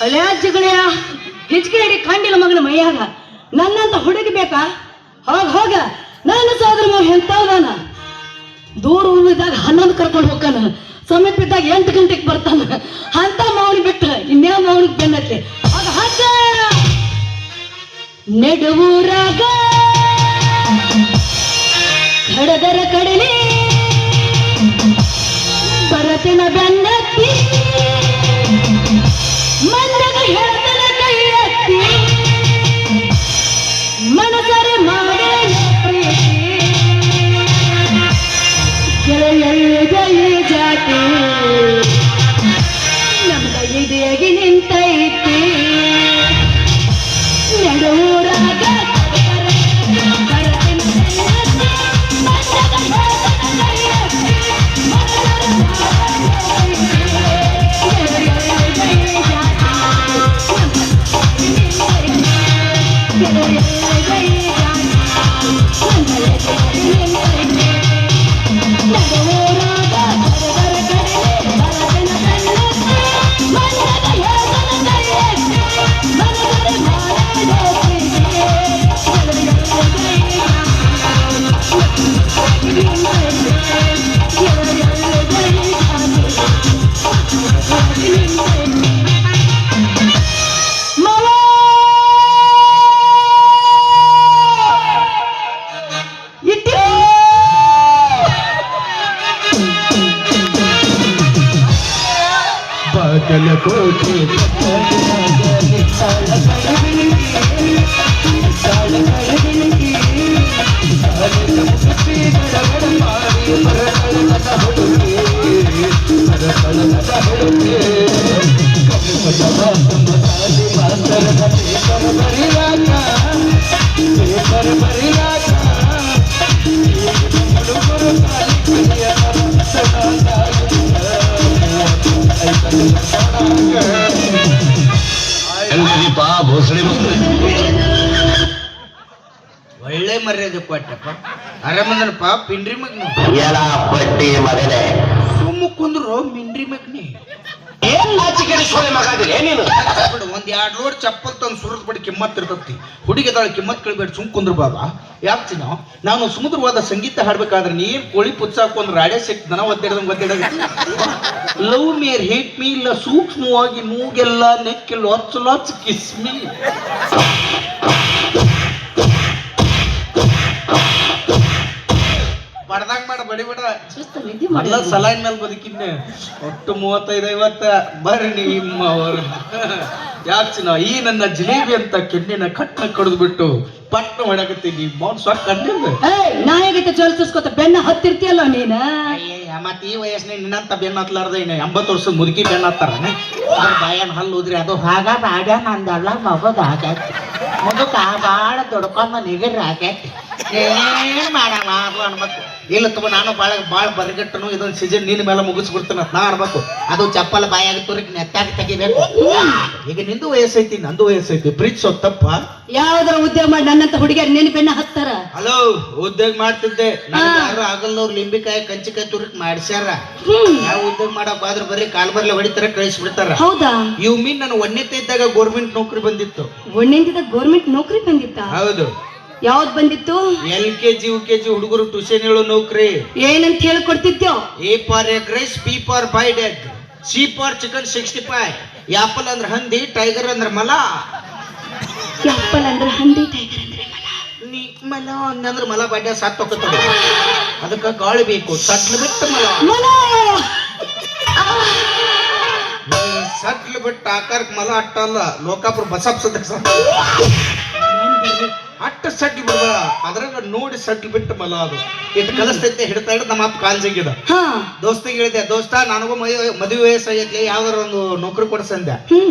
ಅಲ್ಯಾಜಗಳಿಯ ಹಿಚ್ಕೆ ಹಿಡಿ ಕಂಡಿಲ್ಲ ಮಗನ ಮೈಯಾಗ. ನನ್ನಂತ ಹುಡುಗಿ ಬೇಕಾ? ಹೋಗ ನನ್ನ ಸೋದರ ಮಾವ ಎಂತವದಾನ. ದೂರ ಊರಿದಾಗ 11 ಕರ್ಕೊಂಡು ಹೋಗ್ತಾನ, ಸಮೀಪ ಇದ್ದಾಗ 8 ಗಂಟೆಗೆ ಬರ್ತಾನ. ಅಂತ ಮಾವನಿಗೆ ಬಿಟ್ಟ ಇನ್ಯಾವ ಮಾವನಿಗೆ ಬೆನ್ನತ್ತೆ. ಆಗ ಹಾಕ ನೆಡುವೂರಾಗ ಕಡದರ ಕಡಲೆ ಬರತಿನ ಬೆನ್ನತ್ತಿ ಮಂದಗ ಹೇಳ್ತನ ಕೈ ಎತ್ತಿ ಮನಸರೆ ಮಾಡೇ ಪ್ರೀತಿ ಗೆಳೆಯ ಜಾತಿ ನಮ್ದ ಇದೆಯಾಗಿ ನಿಂತೈತಿ. ನೆಡುವೂರಾಗ ಹೆಂಗದೀಪ ಭೋಸಳೆ ಮಕ್ಕಳು ಒಳ್ಳೆ ಮರ್ಯಾದೆ ಕೊಟ್ಟಪ್ಪ ಆರಾಮದನಪ್ಪ ಪಿಂಡ್ರಿ ಮಗ್ನಿ ಎಲ ಬಡ್ಡಿ ಮಗನೇ ಸುಮ್ಮ ಕುಂದ್ರು ಮಿಂಡ್ರಿ ಮಗ್ನಿ ಏನ್ ನಾಚಿಕೆಡಿ ಸೋಳೆ ಮಗ ಅದಿರಿ ಏನೇನು ಬಿಡು ಒಂದ್ 2 ಲೋಡ್ ಚಪ್ಪಲ್ ತಂದು ಸುರದ್ ಬಡಿ ಕಿಮ್ಮತ್ ಇರ್ತತಿ ಹುಡುಗಿದಾಳ ಕಿಮ್ಮತ್ ಕೇಳ್ಬೇಡ ಸುಮ್ ಕುಂದ್ರು ಬಾಬಾ ಯಾಕ್ತಿನ ನಾನು ಸುಮಧುರವಾದ ಸಂಗೀತ ಹಾಡ್ಬೇಕಾದ್ರೆ ನೀರ್ ಕೋಳಿ ಪುಚ್ಚಾಕೊಂಡ್ ರಾಡ್ಯ ಸಿಕ್ ದನ ಒದ್ದಾಡದ ಲವ್ ಮೇರ್ ಹೇಟ್ ಮೀ ಇಲ್ಲ ಸೂಕ್ಷ್ಮವಾಗಿ ಮೂಗೆಲ್ಲ ನೆಕ್ಕಿ ಲೊಚ್ಚ ಕಿಸ್ಮಿ ಬಡ್ದಂಗ್ ಮಾಡ ಬಡಿ ಬಿಡ ಮೊದಲ ಸಲಾಯಿನ ಮೇಲೆ ಬದುಕಿದ್ನೆ ಒಟ್ಟು 35-50 ಬರ್ರಿ ನಿಮ್ಮ ಅವರು ಯಾಚಿನ ಈ ನನ್ನ ಜಿಲೇಬಿ ಅಂತ ಕೆನ್ನಿನ ಕಟ್ಟ ಕಡಿದು ಬಿಟ್ಟು ಪಟ್ಟ ಹೊಡಕತ್ತೀನಿ ಮೌನ್ ಸೊಕ್ಕ ಕಣ್ಣಿಂದ ನಾ ಹೇಗೈತೆ ಚಲಿಸ್ಕೋತ ಬೆನ್ನ ಹತ್ತಿರ್ತೀಯಲ್ಲ ನೀನ ಮತ್ ಈ ವಯಸ್ಸಿನ ನಿನ್ನಂತ ಬೆನ್ನ ಹತ್ಲಾರ್ದ ಇನ್ನು 80 ವರ್ಷದ ಮುದುಕಿ ಬೆನ್ನ ಹತ್ತಾರ ಬಾಯನ್ ಹಲ್ಲು ಉದ್ರಿ ಅದು ಹಾಗ ಬಾಡ ನಂದಲ್ಲ ಮಗದ ಆಗೈತಿ ಮುದುಕ ಬಾಳ ದೊಡ್ಕೊಂಡ ನಿಗರ್ ಆಗೈತಿ ಏನ್ ಮಾಡಮ್ಮ ಅದು ಅನ್ಬೇಕು ಇಲ್ಲ ತುಂಬ ನಾನು ಬಾಳ ಬರಗಟ್ಟನು ಇದೊಂದು ಸೀಸನ್ ನಿನ್ನ ಮೇಲೆ ಮುಗಿಸ್ಬಿಡ್ತಾನ ನಾ ಅನ್ಬೇಕು ಅದು ಚಪ್ಪಲ ಬಾಯಾಗ ತುರಿಕ್ ನೆತ್ತಾಗ ತೆಗಿಬೇಕು ಈಗ ನಿಂದು ವಯಸ್ಸೈತಿ ನಂದು ವಯಸ್ಸೈತಿ ಪ್ರೀತಿ ಸೊತ್ತಪ್ಪ ಯಾವ್ದಾರ ಉದ್ಯೋಗ ಮಾಡಿ ನನ್ನಂತ ಹುಡುಗಿಯರ್ ನಿನ್ನ ಬೆನ್ನ ಹತ್ತಾರ ಹಲೋ ಉದ್ಯೋಗ ಮಾಡ್ತಿದ್ದೆ ಯಾರು ಆಗಲ್ನವ್ರು ಲಿಂಬಿಕಾಯಿ ಕಂಚಿಕಾಯಿ ತುರಿಕ್ ಮಾಡ್ಸ್ಯಾರ ಯಾವ ಉದ್ಯೋಗ ಮಾಡಕ್ ಆದ್ರೆ ಬರೀ ಕಾಲ್ ಬರ್ಲೆ ಹೊಡಿತಾರ ಕಳಿಸ್ಬಿಡ್ತಾರ ಹೌದಾ ಇವ್ ಮೀನ್ ನಾನು ಒಂದನೇ ಇದ್ದಾಗ ಗೌರ್ಮೆಂಟ್ ನೌಕರಿ ಬಂದಿತ್ತು ಒಣ್ಣೆಂದಿದ ಗೌರ್ಮೆಂಟ್ ನೌಕರಿ ಬಂದಿತ್ತ ಹೌದು ಯಾವ್ದ್ ಬಂದಿತ್ತು LKG UKG ಹುಡುಗರು ಟ್ಯೂಷನ್ ಹೇಳೋ ನೌಕರಿ ಏನಂತ ಹೇಳ್ಕೊಡ್ತಿದ್ಯೋ A for egg rice, P for fried egg, C for chicken 65, apple ಅಂದ್ರ ಹಂದಿ ಟೈಗರ್ ಅಂದ್ರ ಮಲ ಆಪಲ್ ಅಂದ್ರೆ ಹಂದಿ ಟೈಗರ್ ಅಂದ್ರೆ ಮಲ ನೀ ಮಲ ಅಂದ್ರ ಮಲ ಬಾಡ್ಯ ಸತ್ ಹೋಗ್ತದ ಅದಕ್ಕ ಗಾಳಿ ಬೇಕು ಸಟ್ಲು ಬಿಟ್ಟು ಮಲ ಮಲ ಸಟ್ಲು ಬಿಟ್ಟು ಆಕಾರಕ್ಕೆ ಮಲ ಅಟ್ಟಲ್ಲ ಲೋಕಾಪುರ ಬಸಪ್ಪ ಸದಸ್ಯ ಅಟ್ಟ ಸಟ್ಲು ಬಿಡ್ಬೇಡ ಅದ್ರಾಗ ನೋಡಿ ಸಟ್ಲು ಬಿಟ್ಟು ಮಲ ಅದು ಇಟ್ಟು ಕಲಿಸ್ತೈತೆ ಹಿಡ್ತಾ ಹಿಡಿದು ನಮ್ಮ ಅಪ್ಪ ಕಾಲ್ ಜಗ್ಗಿದ ಹಾ ದೋಸ್ತಿಗೆ ಹೇಳಿದೆ ದೋಸ್ತ ನನಗೂ ಮದುವೆ ವಯಸ್ಸಾಗೈತಿ ಯಾವ್ದಾರ ಒಂದು ನೌಕರಿ ಕೊಡ್ಸಂದೆ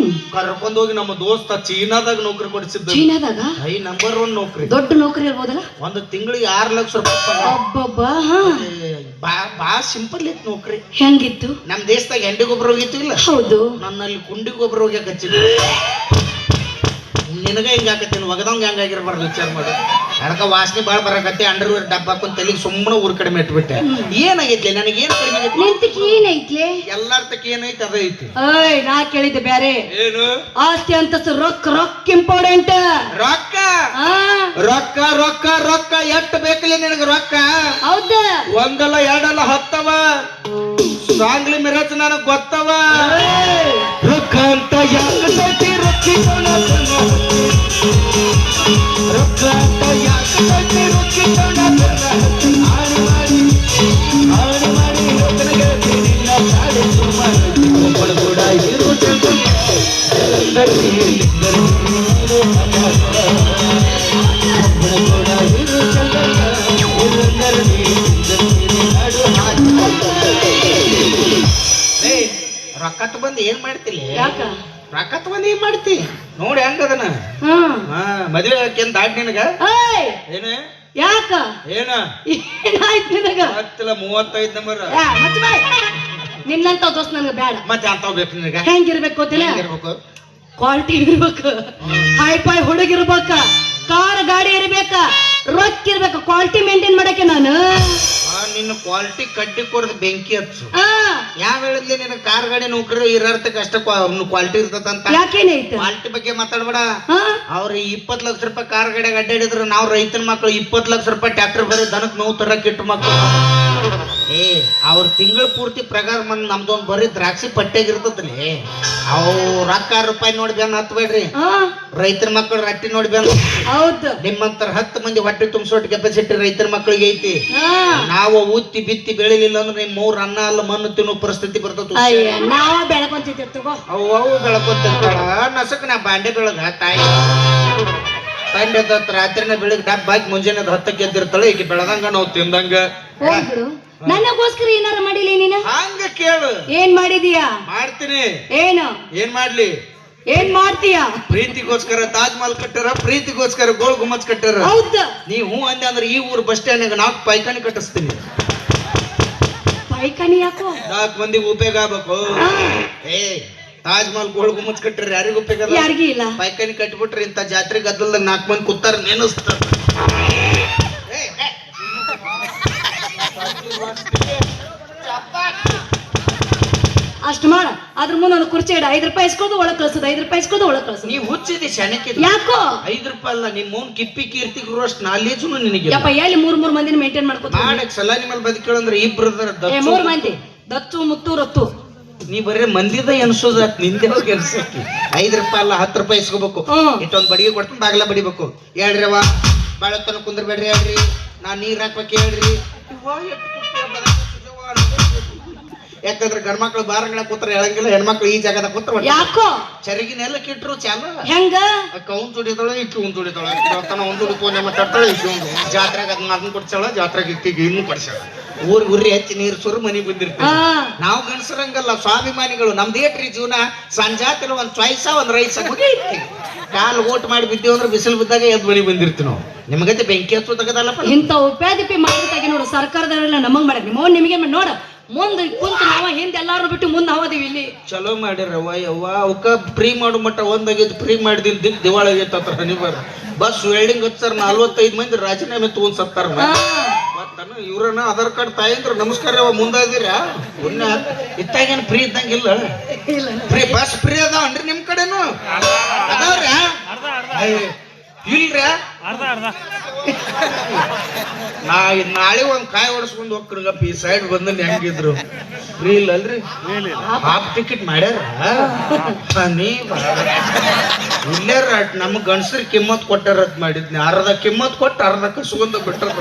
ಕರ್ಕೊಂಡ್ ಹೋಗಿ ನಮ್ಮ ದೋಸ್ತ ಚೀನಾದಾಗ ನೌಕರಿ ಕೊಡಿಸಿದ್ದ ಚೀನಾದಾಗ ನಂಬರ್ 1 ನೌಕರಿ ದೊಡ್ಡ ನೌಕರಿ ಇರ್ಬೋದಲ್ಲ ಒಂದು ತಿಂಗಳಿಗೆ 6 ಲಕ್ಷ ರೂಪಾಯಿ ಒಬ್ಬೊಬ್ಬ ಹಾ ಬಾ ಸಿಂಪಲ್ ಇತ್ತು ನೌಕರಿ ಹೆಂಗಿತ್ತು ನಮ್ ದೇಶದಾಗ ಎಂಡಿ ಗೊಬ್ಬರ ಹೋಗಿತ್ತು ಇಲ್ಲ ಹೌದು ನನ್ನಲ್ಲಿ ಕುಂಡಿ ಗೊಬ್ಬರ ಹೋಗ್ಯಾಕ ಹಚ್ಚಿದ್ರು ನಿನಗ ಹಿಂಗ ಆಕತ್ತೀನಿ ಒಗದಂಗ ಹಂಗಾಗಿರ್ಬಾರ್ದು ವಿಚಾರ ಮಾಡು ಅದಕ್ಕ ವಾಸನೆ ಬಾಳ್ ಬರಕತ್ತಿ ಅಂಡರ್ವೇರ್ ಡಬ್ಬ ಹಾಕೊಂಡ್ ತಲೆಗೆ ಸುಮ್ಮನೆ ಊರ್ ಕಡಿಮೆ ಇಟ್ಬಿಟ್ಟೆ ಏನಾಗೈತಿ ನನಗೆ ಏನ್ ಕಡಿಮೆ ಆಗೈತಿ ನಿಂತಕ್ಕೆ ಏನೈತ್ಲೆ ಎಲ್ಲಾರ ತಕ್ಕ ಏನೈತಿ ಅದ ಐತಿ ಓಯ್ ನಾ ಕೇಳಿದ್ದೆ ಬ್ಯಾರೆ ಏನು ಆಸ್ತಿ ಅಂತಸ್ತು ರೊಕ್ಕ ಇಂಪಾರ್ಟೆಂಟ್ ರೊಕ್ಕ ರೊಕ್ಕ ರೊಕ್ಕ ರೊಕ್ಕ ಎಷ್ಟ್ ಬೇಕಲ್ಲ ನಿನಗ ರೊಕ್ಕ ಹೌದಾ ಒಂದಲ್ಲ ಎರಡಲ್ಲ 10 ಸಾಂಗ್ಲಿ ಮಿರಜ್ ನನಗ್ ಗೊತ್ತವ ರೊಕ್ಕ ಅಂತ ಯಾಕೆ ರೊಕ್ಕಿಕೋಣ ರೊಕ್ಕ ಅಂತ ಯಾಕೆ ರೊಕ್ಕಿಕೋಣ ಆಡಿ ಮಾಡಿ ರೊಕ್ಕನಿಗೆ ಸಾಡಿ ಸುಮಾರು ಕೂಡ ಇರು ರೊಕ್ಕ ಬಂದು ಏನ್ ಮಾಡ್ತಿಲ್ಲ ಯಾಕ ರೊಕ್ಕ ಬಂದು ಏನ್ ಮಾಡ್ತಿ ನೋಡಿ ಹೆಂಗದನ ಮದ್ವೆ ಹಾಕೇನ್ ದಾಟ್ ನಿನಗ ಓಯ್ ಏನ ಯಾಕ ಏನ ಏನಾಯ್ತು ನಿನಗ ಹತ್ತಿಲ್ಲ 35 ನಂಬರ್ ಮಚ್ಚ ಬಾಯ್ ನಿನ್ನಂತ ದೋಸ್ತ್ ನನಗೆ ಬೇಡ ಮತ್ತೆ ಅಂತಾವ್ ಬೇಕು ನಿನಗ ಹೆಂಗಿರ್ಬೇಕು ಗೊತ್ತಿಲ್ಲ ಹೆಂಗಿರ್ಬೇಕು ಕ್ವಾಲಿಟಿ ಇರ್ಬೇಕು ಹೈ ಫೈ ಹುಡುಗಿರ್ಬೇಕ ಕಾರ್ ಗಾಡಿ ಇರ್ಬೇಕ ರೊಕ್ಕ ಇರ್ಬೇಕು ಕ್ವಾಲಿಟಿ ಮೇಂಟೈನ್ ಮಾಡಕ್ಕೆ ನಾನು ನಿನ್ನ ಕ್ವಾಲಿಟಿ ಕಡ್ಡಿ ಕೊಡದ್ ಬೆಂಕಿ ಹಚ್ಚು ಯಾವ ಹೇಳಿದ್ಲಿ ನಿನ್ನ ಕಾರ್ ಗಾಡಿ ನೌಕರಿ ಇರರ್ತಕ್ಕ ಅಷ್ಟ ಕ್ವಾಲಿಟಿ ಇರ್ತದಂತ ಯಾಕೇನೈತ ಕ್ವಾಲಿಟಿ ಬಗ್ಗೆ ಮಾತಾಡ್ಬೇಡ ಅವ್ರ 20 ಲಕ್ಷ ರೂಪಾಯಿ ಕಾರ್ ಗಾಡಿಯಾಗ ಅಡ್ಡಾಡಿದ್ರು ನಾವ್ ರೈತನ ಮಕ್ಳು 20 ಲಕ್ಷ ರೂಪಾಯಿ ಟ್ರ್ಯಾಕ್ಟರ್ ಬರೀ ದನಕ್ ನೋವು ತರಕ್ ಇಟ್ಟು ಮಕ್ಳು ಏ ಅವ್ರ ತಿಂಗಳ ಪೂರ್ತಿ ಪ್ರಕಾರ ಬಂದ್ ನಮ್ದೊಂದ್ ಬರೀ ದ್ರಾಕ್ಷಿ ಪಟ್ಟೆಗಿರ್ತದ್ರಿ ಅವು ರೊಕ್ಕ ರೂಪಾಯಿ ನೋಡಿ ಬೆನ್ ಹತ್ಬೇಡ್ರಿ ಹಾ ರೈತರ ಮಕ್ಕಳು ರಟ್ಟಿ ನೋಡಿ ಬೆನ್ ಹೌದು ನಿಮ್ಮಂತರ 10 ಮಂದಿ ಹೊಟ್ಟೆ ತುಂಬಿಸೋಟ್ ಕೆಪಾಸಿಟಿ ರೈತರ ಮಕ್ಕಳಿಗೆ ಐತಿ. ಹಾ ನಾವು ಉತ್ತಿ ಬಿತ್ತಿ ಬೆಳಿಲಿಲ್ಲ ಅಂದ್ರೆ ನಿಮ್ 3 ಅನ್ನ ಅಲ್ಲ ಮಣ್ಣು ತಿನ್ನೋ ಪರಿಸ್ಥಿತಿ ಬರ್ತದ. ಅಯ್ಯ ನಾವ ಬೆಳಕೊಂತಿದ್ದೀವಿ ತಗೋ. ಅವು ಬೆಳಕೊಂತಿರ್ತಾಳ ನಸಕ್ ನಾ ಬಾಂಡೆ ಬೆಳಗ ತಾಯಿ ತಂದೆ ರಾತ್ರಿನ ಬೆಳಗ್ಗೆ ಡಬ್ಬ ಹಾಕಿ ಮುಂಜಾನೆ 10ಕ್ಕೆ ಎದ್ದಿರ್ತಾಳೆ. ಈಗ ಬೆಳದಂಗ ನಾವು ತಿಂದಂಗ ಹೋಗ್ಬಿಡು. ನನಗೋಸ್ಕರ ಏನಾರ ಮಾಡಿಲ್ಲ ನೀನು? ಹಂಗ ಕೇಳು. ಏನ್ ಮಾಡಿದೀಯಾ? ಮಾಡ್ತೀನಿ. ಏನು ಏನ್ ಮಾಡ್ಲಿ? ಏನ್ ಮಾಡ್ತೀಯಾ? ಪ್ರೀತಿಗೋಸ್ಕರ ತಾಜ್ ಮಹಲ್ ಕಟ್ಟಾರ, ಪ್ರೀತಿಗೋಸ್ಕರ ಗೋಲ್ ಗುಮ್ಮಚ್ ಕಟ್ಟಾರ. ಹೌದಾ? ನೀ ಹೂ ಅಂದೆ ಅಂದ್ರೆ ಈ ಊರ್ ಬಸ್ ಸ್ಟ್ಯಾಂಡ್ 4 ಪೈಖಾನಿ ಕಟ್ಟಿಸ್ತೀನಿ. ಪೈಖಾನಿ ಯಾಕೋ? 4 ಮಂದಿಗೆ ಉಪಯೋಗ ಆಗ್ಬೇಕು. ಏ ತಾಜ್ ಮಹಲ್ ಗೋಲ್ ಗುಮ್ಮಚ್ ಕಟ್ಟಾರ, ಯಾರಿಗೂ ಉಪಯೋಗ ಅಲ್ಲ. ಯಾರಿಗೂ ಇಲ್ಲ. ಪೈಖಾನಿ ಕಟ್ಬಿಟ್ರಿ ಇಂತ ಜಾತ್ರೆ ಗದ್ದಲ್ದಾಗ 4 ಮಂದಿ ಕೂತಾರ ನೆನಸ್ತಾರ. ಅಷ್ಟು ಮಾಡ. ಅದ್ರ ಮುಂದೆ ಒಂದು ಕುರ್ಚಿ ಇಡ, 5 ರೂಪಾಯಿ ಇಸ್ಕೋದು ಒಳಗ್ ಕಳ್ಸೋದು, 5 ರೂಪಾಯಿ ಇಸ್ಕೋದು ಒಳಗ್ ಕಳ್ಸೋದು. ನೀವ್ ಹುಚ್ಚಿದಿ ಶನಕ್ಕೆ. ಯಾಕೋ? 5 ರೂಪಾಯಿ ಅಲ್ಲ, ನಿಮ್ ಮೌನ್ ಕಿಪ್ಪಿ ಕೀರ್ತಿಗೂ ಅಷ್ಟು ನಾಲೇಜು ನಿನಗೆ. ಯಪ್ಪ ಎಲ್ಲಿ 3 ಮಂದಿನ ಮೇಂಟೈನ್ ಮಾಡ್ಕೋತ ಮಾಡಕ್ ಸಲಾನಿ ಮೇಲೆ ಬದುಕೇಳಂದ್ರೆ ಇಬ್ರು 3 ಮಂದಿ ದತ್ತು ಮುತ್ತು ರತ್ತು. ನೀ ಬರೀ ಮಂದಿದ ಎನ್ಸೋದ ನಿಂದೆ ಹೋಗಿ ಎನ್ಸಕ್ಕೆ. 5 ರೂಪಾಯಿ ಅಲ್ಲ 10 ರೂಪಾಯಿ ಇಸ್ಕೋಬೇಕು. ಇಟ್ಟೊಂದ್ ಬಡಿಗೆ ಕೊಡ್ತೀನಿ, ಬಾಗ್ಲ ಬಡಿಬೇಕು. ಹೇಳ್ರಿ ಅವ ಬಾಳತನ ಕುಂದ್ರಬೇಡ್ರಿ, ಹೇಳ್ರಿ ನಾ ನೀರ್ ಹಾಕ್ಬೇಕು ಹೇಳ್ರಿ. ಯಾಕಂದ್ರೆ ಗಂಡ್ಮಕ್ಳು ಬಾರಂಗಳ ಕೂತ್ರ ಹೇಳಂಗಿಲ್ಲ, ಹೆಣ್ಮಕ್ಳು ಈ ಜಾಗದ ಕೂತ್ರ ಯಾಕೋ ಚರಿಗಿನೆಲ್ಲ ಕಿಟ್ರು ಚಾಲ ಹೆಂಗ ಕೌನ್ ತುಡಿತಾಳ ಇಕ್ಕಿ ಉನ್ ತುಡಿತಾಳ. ಒಂದು ಫೋನ್ ಮಾತಾಡ್ತಾಳೆ, ಇಕ್ಕಿ ಒಂದು ಜಾತ್ರೆಗೆ ಅದನ್ನ ಕೊಡ್ಸಾಳ, ಜಾತ್ರೆಗೆ ಇಕ್ಕಿಗೆ ಇನ್ನು ಕೊಡ್ಸಾಳ. ಊರಿ ಹಚ್ಚಿ ನೀರು ಸುರು ಮನೆಗೆ ಬಂದಿರ್ತೀವಿ. ನಾವು ಗಂಡಸರಂಗಲ್ಲ, ಸ್ವಾಭಿಮಾನಿಗಳು. ನಮ್ದು ಏಟ್ರಿ ಜೀವನ, ಸಂಜಾತಿನ ಒಂದ್ ಚಾಯ್ಸ ಒಂದ್ ರೈಸ ಕಾಲ್ ಓಟ್ ಮಾಡಿ ಬಿದ್ದೀವಿ ಅಂದ್ರೆ ಬಿಸಿಲು ಬಿದ್ದಾಗ ಎದ್ ಮನೆಗೆ ಬಂದಿರ್ತೀವಿ ನಾವು. ನಿಮಗತ್ತೆ ಬೆಂಕಿ ಹಚ್ಚು ತಗದಲ್ಲಪ್ಪ. ಇಂಥ ಉಪಾಧಿಪಿ ಮಾಡಿದಾಗೆ ನೋಡು ಸರ್ಕಾರದವರೆಲ್ಲ ನಮಗ್ ಮಾಡ್ಯಾರ. ನಿಮ್ಮ ನಿಮಗೆ ನೋಡ ಮುಂದೆ ಕುಂತ ನಾವ ಹಿಂದೆ ಎಲ್ಲಾರು ಬಿಟ್ಟು ಮುಂದೆ ನಾವದೀವಿ ಇಲ್ಲಿ. ಚಲೋ ಮಾಡ್ಯಾರವ್ವ ಯವ್ವ. ಅವಕ್ಕ ಫ್ರೀ ಮಾಡೋ ಮಟ್ಟ ಒಂದಾಗೈತಿ, ಫ್ರೀ ಮಾಡಿದಿನ ದಿಕ್ ದಿವಾಳ ಆಗೈತ ಹನಿಬಾರ. ಬಸ್ ವೆಲ್ಡಿಂಗ್ ಹಚ್ಚಾರ 45 ಮಂದಿ ರಾಜೀನಾಮೆ ತಗೊಂಡ್ ಸತ್ತಾರ. ಇವ್ರನ್ನ ಆಧಾರ್ ಕಾರ್ಡ್ ತಾಯಂದ್ರ ನಮಸ್ಕಾರ ಅವ ಮುಂದಾದಿರ ಪುಣ್ಯ ಇತ್ತಾಗೇನು ಫ್ರೀ ಇದ್ದಂಗಿಲ್ಲ. ಫ್ರೀ ಬಸ್ ಫ್ರೀ ಅದಾವನ್ರಿ ನಿಮ್ ಕಡೆನು ಅದಾವ್ರ? ಇಲ್ರ ನಾಳೆ ಒಂದ್ ಕಾಯಿ ಹೊಡ್ಸ್ಕೊಂಡ್ ಹೋಗ್ರಗಪ್ಪ. ಈ ಸೈಡ್ ಬಂದ ಹೆಂಗಿದ್ರು ಫ್ರೀ ಇಲ್ಲ ಅಲ್ರಿ? ಹಾಫ್ ಟಿಕೆಟ್ ಮಾಡ್ಯಾರ. ಇಲ್ಲಾರ ನಮಗ್ ಗಂಡಸರ್ ಕಿಮ್ಮತ್ ಕೊಟ್ಟಾರತ್ ಮಾಡಿದ್ನಿ. ಅರ್ಧ ಕಿಮ್ಮತ್ ಕೊಟ್ಟು ಅರ್ಧ ಕಸ್ಕೊಂಡ ಬಿಟ್ಟಾರ.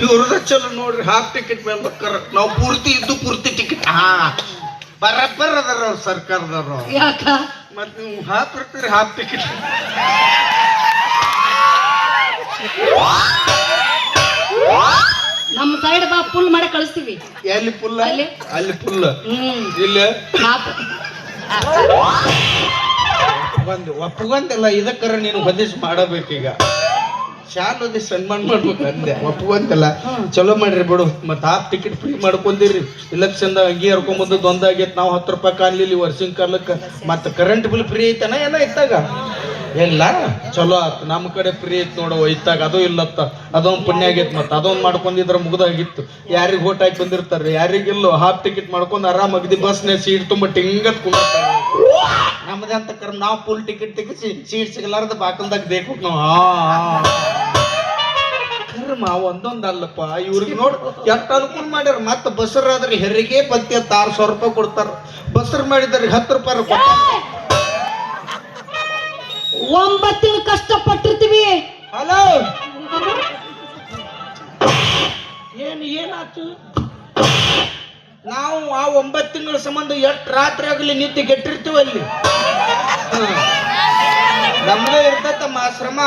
ಇವ್ರದ ಚಲೋ ನೋಡ್ರಿ, ಹಾಫ್ ಟಿಕೆಟ್ ಮೇಲೆ ಬಕ್ಕಾರ. ನಾವು ಪೂರ್ತಿ ಇದ್ದು ಪೂರ್ತಿ ಟಿಕೆಟ್. ಬರಬ್ಬರ್ ಅದಾರ ಅವ್ರ ಸರ್ಕಾರದವ್ರು. ಯಾಕ ಮತ್ ನೀವು ಹಾಕಿರ್ತೀರಿ ಹಾಫ್ ಟಿಕೆಟ್. ನಮ್ಮ ಸೈಡ್ ಬಾ ಫುಲ್ ಮಾಡಿ ಕಳಿಸ್ತೀವಿ. ಎಲ್ಲಿ ಫುಲ್? ಅಲ್ಲಿ ಫುಲ್. ಇಲ್ಲ ಒಪ್ಪುಗಂತೆಲ್ಲ ಇದಕ್ಕರ ನೀನು ಹೊದಿಸ್ ಮಾಡಬೇಕೀಗ. ಶಾಲ್ ಓದಿ ಸನ್ಮಾನ ಮಾಡ್ಬೇಕು ಅಂದೆ. ಒಪ್ಪುಗಂತೆಲ್ಲ ಚಲೋ ಮಾಡ್ರಿ ಬಿಡು. ಮತ್ ಹಾಫ್ ಟಿಕೆಟ್ ಫ್ರೀ ಮಾಡ್ಕೊಂಡಿರಿ. ಇಲೆಕ್ಷನ್ದಾಗ ಅಂಗಿ ಹರ್ಕೊಂಬಂದದ್ದು ಒಂದಾಗೈತೆ. ನಾವು 10 ರೂಪಾಯಿ ಕಾಣ್ಲಿಲ್ಲ ವರ್ಷಿನ ಕಾಲಕ್ಕೆ. ಮತ್ತೆ ಕರೆಂಟ್ ಬಿಲ್ ಫ್ರೀ ಐತನ ಏನ ಇತ್ತಾಗ? ಇಲ್ಲ ಚಲೋ ಆತ್. ನಮ್ಮ ಕಡೆ ಫ್ರೀ ಐತ್ ನೋಡವ ಇತ್ತಾಗ. ಅದು ಇಲ್ಲತ್ತ, ಅದೊಂದು ಪುಣ್ಯ ಆಗೈತ್. ಮತ್ತೆ ಅದೊಂದು ಮಾಡ್ಕೊಂಡಿದ್ರ ಮುಗ್ದಾಗಿತ್ತು. ಯಾರಿಗೆ ಓಟ್ ಹಾಕಿ ಬಂದಿರ್ತಾರ್ರಿ, ಯಾರಿಗಿಲ್ಲೋ ಹಾಫ್ ಟಿಕೆಟ್ ಮಾಡ್ಕೊಂಡು ಆರಾಮಾಗಿದ್ದಿ ಬಸ್ನೇ ಸೀಟ್ ತುಂಬ ಟಿಂಗತ್ ಕುಂದಿರ್ತಾರೆ. ನಮ್ದೇ ಅಂತ ಕರ್ ನಾವು ಫುಲ್ ಟಿಕೆಟ್ ತೆಗಿಸಿ ಸೀಟ್ ಸಿಗಲಾರ್ದ ಬಾಕಲ್ದಾಗ ಬೇಕು ನಾವು. ಕರ್ಮ ಒಂದೊಂದಲ್ಲಪ್ಪ. ಇವ್ರಿಗೆ ನೋಡ್ ಎಷ್ಟು ಅನುಕೂಲ ಮಾಡ್ಯಾರ. ಮತ್ತೆ ಬಸ್ಸರಾದ್ರೆ ಹೆರಿಗೆ ಪತ್ತಿ 600 ರೂಪಾಯಿ ಕೊಡ್ತಾರ. ಬಸ್ಸರ್ ಮಾಡಿದಾರೆ 10 ರೂಪಾಯಿ ಕೊಡ್ತಾರ. 9 ತಿಂಗಳು ಕಷ್ಟಪಟ್ಟಿರ್ತೀವಿ. ಹಲೋ ಏನಾಯ್ತು? ನಾವು ಆ 9 ತಿಂಗಳ ಸಂಬಂಧ ಎಷ್ಟು ರಾತ್ರಿ ಆಗಲಿ ನಿದ್ದೆ ಗೆಟ್ಟಿರ್ತೀವಿ ಅಲ್ಲಿ. ನಮ್ದೇ ಇರ್ತೈತಮ್ಮ ಶ್ರಮ.